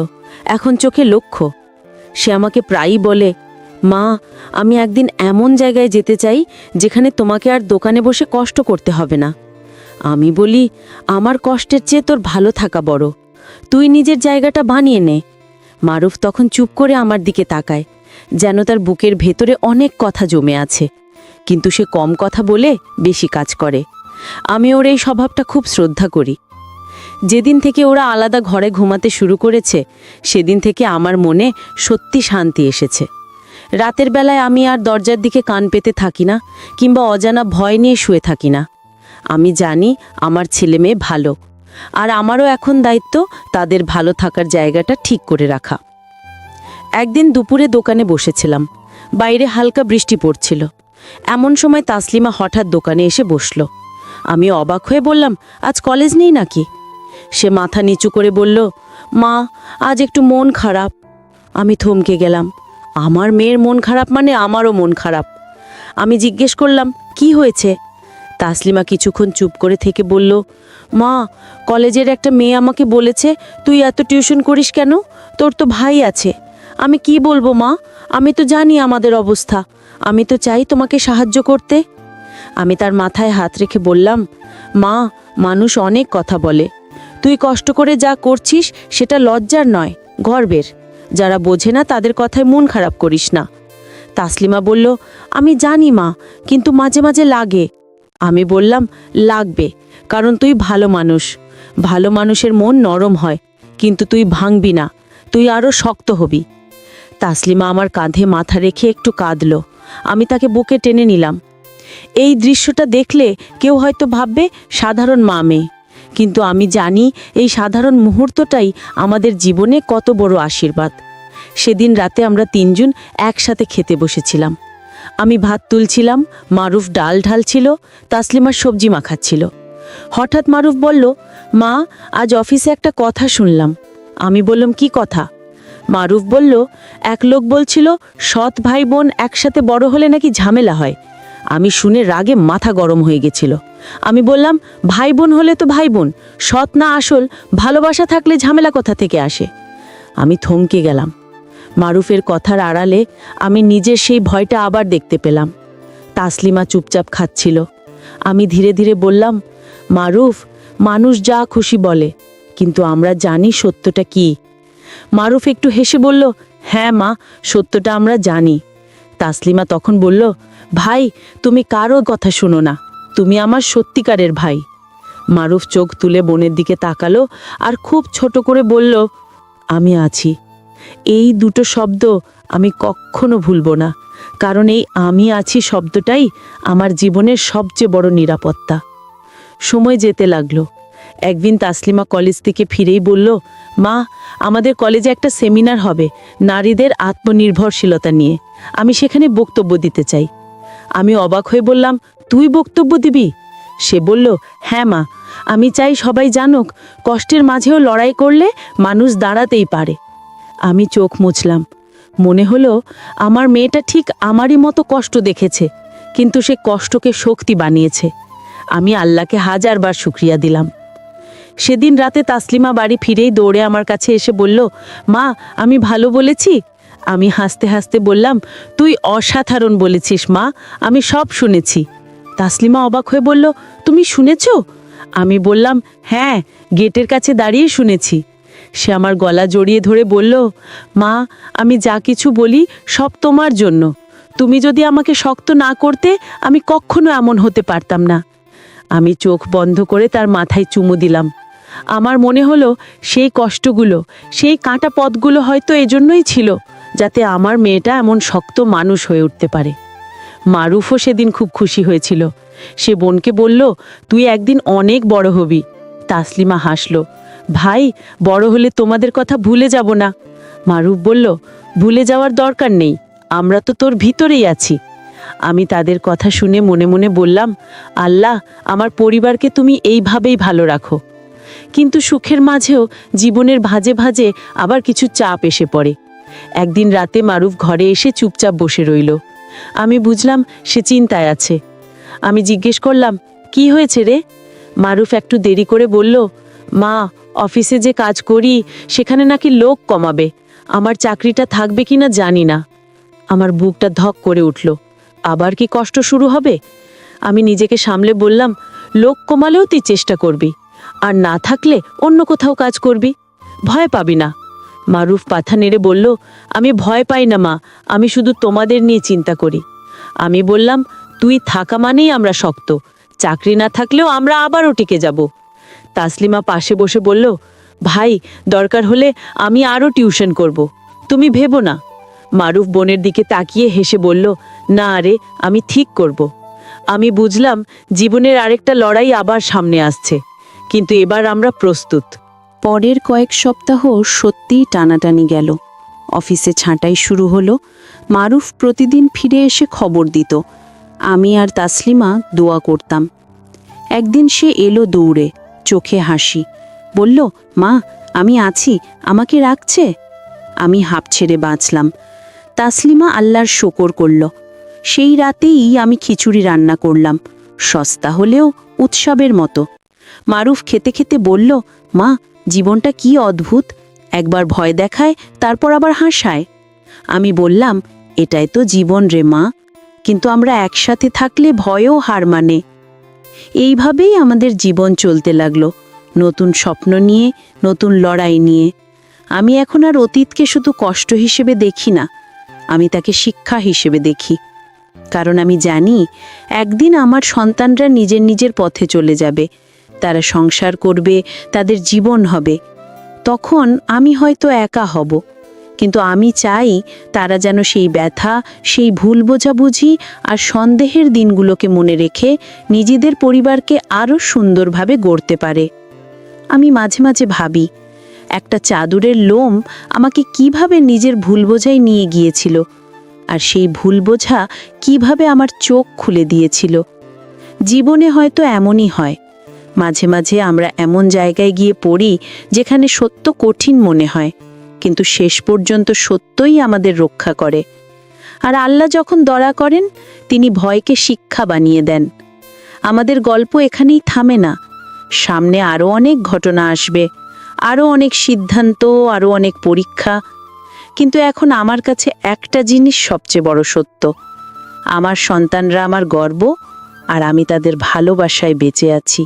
এখন চোখে লক্ষ্য। সে আমাকে প্রায়ই বলে, মা, আমি একদিন এমন জায়গায় যেতে চাই যেখানে তোমাকে আর দোকানে বসে কষ্ট করতে হবে না। আমি বলি, আমার কষ্টের চেয়ে তোর ভালো থাকা বড়, তুই নিজের জায়গাটা বানিয়ে নে। মারুফ তখন চুপ করে আমার দিকে তাকায়, যেন তার বুকের ভেতরে অনেক কথা জমে আছে, কিন্তু সে কম কথা বলে বেশি কাজ করে। আমি ওর এই স্বভাবটা খুব শ্রদ্ধা করি। যেদিন থেকে ওরা আলাদা ঘরে ঘুমাতে শুরু করেছে, সেদিন থেকে আমার মনে সত্যি শান্তি এসেছে। রাতের বেলায় আমি আর দরজার দিকে কান পেতে থাকি না, কিংবা অজানা ভয় নিয়ে শুয়ে থাকি না। আমি জানি আমার ছেলে মেয়ে ভালো, আর আমারও এখন দায়িত্ব তাদের ভালো থাকার জায়গাটা ঠিক করে রাখা। একদিন দুপুরে দোকানে বসেছিলাম। বাইরে হালকা বৃষ্টি পড়ছিল। এমন সময় তাসলিমা হঠাৎ দোকানে এসে বসল। আমি অবাক হয়ে বললাম, আজ কলেজ নেই নাকি? সে মাথা নিচু করে বলল, মা, আজ একটু মন খারাপ। আমি থমকে গেলাম। আমার মেয়ের মন খারাপ মানে আমারও মন খারাপ। আমি জিজ্ঞেস করলাম, কি হয়েছে? তাসলিমা কিছুক্ষণ চুপ করে থেকে বলল, মা, কলেজের একটা মেয়ে আমাকে বলেছে তুই এত টিউশন করিস কেন, তোর তো ভাই আছে। আমি কি বলবো মা, আমি তো জানি আমাদের অবস্থা, আমি তো চাই তোমাকে সাহায্য করতে। আমি তার মাথায় হাত রেখে বললাম, মা, মানুষ অনেক কথা বলে, তুই কষ্ট করে যা করছিস সেটা লজ্জার নয়, গর্বের। যারা বোঝে না তাদের কথায় মন খারাপ করিস না। তাসলিমা বলল, আমি জানি মা, কিন্তু মাঝে মাঝে লাগে। আমি বললাম, লাগবে, কারণ তুই ভালো মানুষ। ভালো মানুষের মন নরম হয়, কিন্তু তুই ভাঙবি না, তুই আরও শক্ত হবি। তাসলিমা আমার কাঁধে মাথা রেখে একটু কাঁদল। আমি তাকে বুকে টেনে নিলাম। এই দৃশ্যটা দেখলে কেউ হয়তো ভাববে সাধারণ মা মেয়ে, কিন্তু আমি জানি এই সাধারণ মুহূর্তটাই আমাদের জীবনে কত বড় আশীর্বাদ। সেদিন রাতে আমরা তিনজন একসাথে খেতে বসেছিলাম। আমি ভাত তুলছিলাম, মারুফ ডাল ঢালছিল, তাসলিমার সবজি মাখাচ্ছিল। হঠাৎ মারুফ বলল, মা, আজ অফিসে একটা কথা শুনলাম। আমি বললাম, কি কথা? মারুফ বলল, এক লোক বলছিল সৎ ভাই বোন একসাথে বড় হলে নাকি ঝামেলা হয়। আমি শুনে রাগে মাথা গরম হয়ে গেছিল। আমি বললাম, ভাই বোন হলে তো ভাই বোন, সৎ না আসল, ভালোবাসা থাকলে ঝামেলা কোথা থেকে আসে? আমি থমকে গেলাম। মারুফের কথার আড়ালে আমি নিজের সেই ভয়টা আবার দেখতে পেলাম। তাসলিমা চুপচাপ খাচ্ছিল। আমি ধীরে ধীরে বললাম, মারুফ, মানুষ যা খুশি বলে, কিন্তু আমরা জানি সত্যটা কি। মারুফ একটু হেসে বলল, হ্যাঁ মা, সত্যটা আমরা জানি। তাসলিমা তখন বলল, ভাই, তুমি কারো কথা শোনো না, তুমি আমার সত্যিকারের ভাই। মারুফ চোখ তুলে বোনের দিকে তাকালো আর খুব ছোট করে বলল, আমি আছি। এই দুটো শব্দ আমি কখনো ভুলব না, কারণ এই আমি আছি শব্দটাই আমার জীবনের সবচেয়ে বড় নিরাপত্তা। সময় যেতে লাগলো। একদিন তাসলিমা কলেজ থেকে ফিরেই বলল, মা, আমাদের কলেজে একটা সেমিনার হবে নারীদের আত্মনির্ভরশীলতা নিয়ে, আমি সেখানে বক্তব্য দিতে চাই। আমি অবাক হয়ে বললাম, তুই বক্তব্য দিবি? সে বলল, হ্যাঁ মা, আমি চাই সবাই জানুক কষ্টের মাঝেও লড়াই করলে মানুষ দাঁড়াতেই পারে। আমি চোখ মুছলাম। মনে হলো আমার মেয়েটা ঠিক আমারই মতো কষ্ট দেখেছে, কিন্তু সে কষ্টকে শক্তি বানিয়েছে। আমি আল্লাহকে হাজারবার শুকরিয়া দিলাম। সেদিন রাতে তাসলিমা বাড়ি ফিরেই দৌড়ে আমার কাছে এসে বলল, মা আমি ভালো বলেছি? আমি হাসতে হাসতে বললাম, তুই অসাধারণ বলেছিস মা, আমি সব শুনেছি। তাসলিমা অবাক হয়ে বলল, তুমি শুনেছো? আমি বললাম, হ্যাঁ, গেটের কাছে দাঁড়িয়ে শুনেছি। সে আমার গলা জড়িয়ে ধরে বলল, মা আমি যা কিছু বলি সব তোমার জন্য। তুমি যদি আমাকে শক্ত না করতে আমি কখনো এমন হতে পারতাম না। আমি চোখ বন্ধ করে তার মাথায় চুমু দিলাম। আমার মনে হলো সেই কষ্টগুলো, সেই কাঁটা পথগুলো হয়তো এজন্যই ছিল, যাতে আমার মেয়েটা এমন শক্ত মানুষ হয়ে উঠতে পারে। মারুফও সেদিন খুব খুশি হয়েছিল। সে বোনকে বলল, তুই একদিন অনেক বড় হবি। তাসলিমা হাসল, ভাই বড় হলে তোমাদের কথা ভুলে যাব না। মারুফ বলল, ভুলে যাওয়ার দরকার নেই, আমরা তো তোর ভিতরেই আছি। আমি তাদের কথা শুনে মনে মনে বললাম, আল্লাহ আমার পরিবারকে তুমি এইভাবেই ভালো রাখো। কিন্তু সুখের মাঝেও জীবনের ভাঁজে ভাঁজে আবার কিছু চাপ এসে পড়ে। একদিন রাতে মারুফ ঘরে এসে চুপচাপ বসে রইল। আমি বুঝলাম সে চিন্তায় আছে। আমি জিজ্ঞেস করলাম, কি হয়েছে রে? মারুফ একটু দেরি করে বলল, মা অফিসে যে কাজ করি সেখানে নাকি লোক কমাবে, আমার চাকরিটা থাকবে কিনা জানি না। আমার বুকটা ধক করে উঠল। আবার কি কষ্ট শুরু হবে? আমি নিজেকে সামলে বললাম, লোক কমালেও তুই চেষ্টা করবি, আর না থাকলে অন্য কোথাও কাজ করবি, ভয় পাবি না। মারুফ পাথা নেড়ে বলল, আমি ভয় পাই না মা, আমি শুধু তোমাদের নিয়ে চিন্তা করি। আমি বললাম, তুই থাকা মানেই আমরা শক্ত, চাকরি না থাকলেও আমরা আবারও টিকে যাব। তাসলিমা পাশে বসে বলল, ভাই দরকার হলে আমি আরও টিউশন করব, তুমি ভেবো না। মারুফ বোনের দিকে তাকিয়ে হেসে বলল, না রে, আমি ঠিক করব। আমি বুঝলাম জীবনের আরেকটা লড়াই আবার সামনে আসছে, কিন্তু এবার আমরা প্রস্তুত। পরের কয়েক সপ্তাহ সত্যিই টানাটানি গেল। অফিসে ছাঁটাই শুরু হলো। মারুফ প্রতিদিন ফিরে এসে খবর দিত। আমি আর তাসলিমা দোয়া করতাম। একদিন সে এলো দৌড়ে, চোখে হাসি, বলল, মা আমি আছি, আমাকে রাখছে? আমি হাঁপ ছেড়ে বাঁচলাম। তাসলিমা আল্লাহর শকর করল। সেই রাতেই আমি খিচুড়ি রান্না করলাম, সস্তা হলেও উৎসবের মতো। মারুফ খেতে খেতে বলল, মা জীবনটা কি অদ্ভুত, একবার ভয় দেখায় তারপর আবার হাসায়। আমি বললাম, এটাই তো জীবন রে মা, কিন্তু আমরা একসাথে থাকলে ভয়ও হার মানে। এইভাবেই আমাদের জীবন চলতে লাগলো, নতুন স্বপ্ন নিয়ে, নতুন লড়াই নিয়ে। আমি এখন আর অতীতকে শুধু কষ্ট হিসেবে দেখি না, আমি তাকে শিক্ষা হিসেবে দেখি। কারণ আমি জানি একদিন আমার সন্তানরা নিজের নিজের পথে চলে যাবে, তারা সংসার করবে, তাদের জীবন হবে। তখন আমি হয়তো একা হব, কিন্তু আমি চাই তারা যেন সেই ব্যথা, সেই ভুল বোঝাবুঝি আর সন্দেহের দিনগুলোকে মনে রেখে নিজেদের পরিবারকে আরও সুন্দরভাবে গড়তে পারে। আমি মাঝে মাঝে ভাবি, একটা চাদরের লোম আমাকে কিভাবে নিজের ভুল বোঝাই নিয়ে গিয়েছিল, আর সেই ভুল বোঝা কিভাবে আমার চোখ খুলে দিয়েছিল। জীবনে হয়তো এমনই হয়, মাঝে মাঝে আমরা এমন জায়গায় গিয়ে পড়ি যেখানে সত্য কঠিন মনে হয়, কিন্তু শেষ পর্যন্ত সত্যই আমাদের রক্ষা করে। আর আল্লাহ যখন দয়া করেন, তিনি ভয়কে শিক্ষা বানিয়ে দেন। আমাদের গল্প এখানেই থামে না, সামনে আরও অনেক ঘটনা আসবে, আরও অনেক সিদ্ধান্ত, আরও অনেক পরীক্ষা। কিন্তু এখন আমার কাছে একটা জিনিস সবচেয়ে বড় সত্য, আমার সন্তানরা আমার গর্ব, আর আমি তাদের ভালোবাসায় বেঁচে আছি।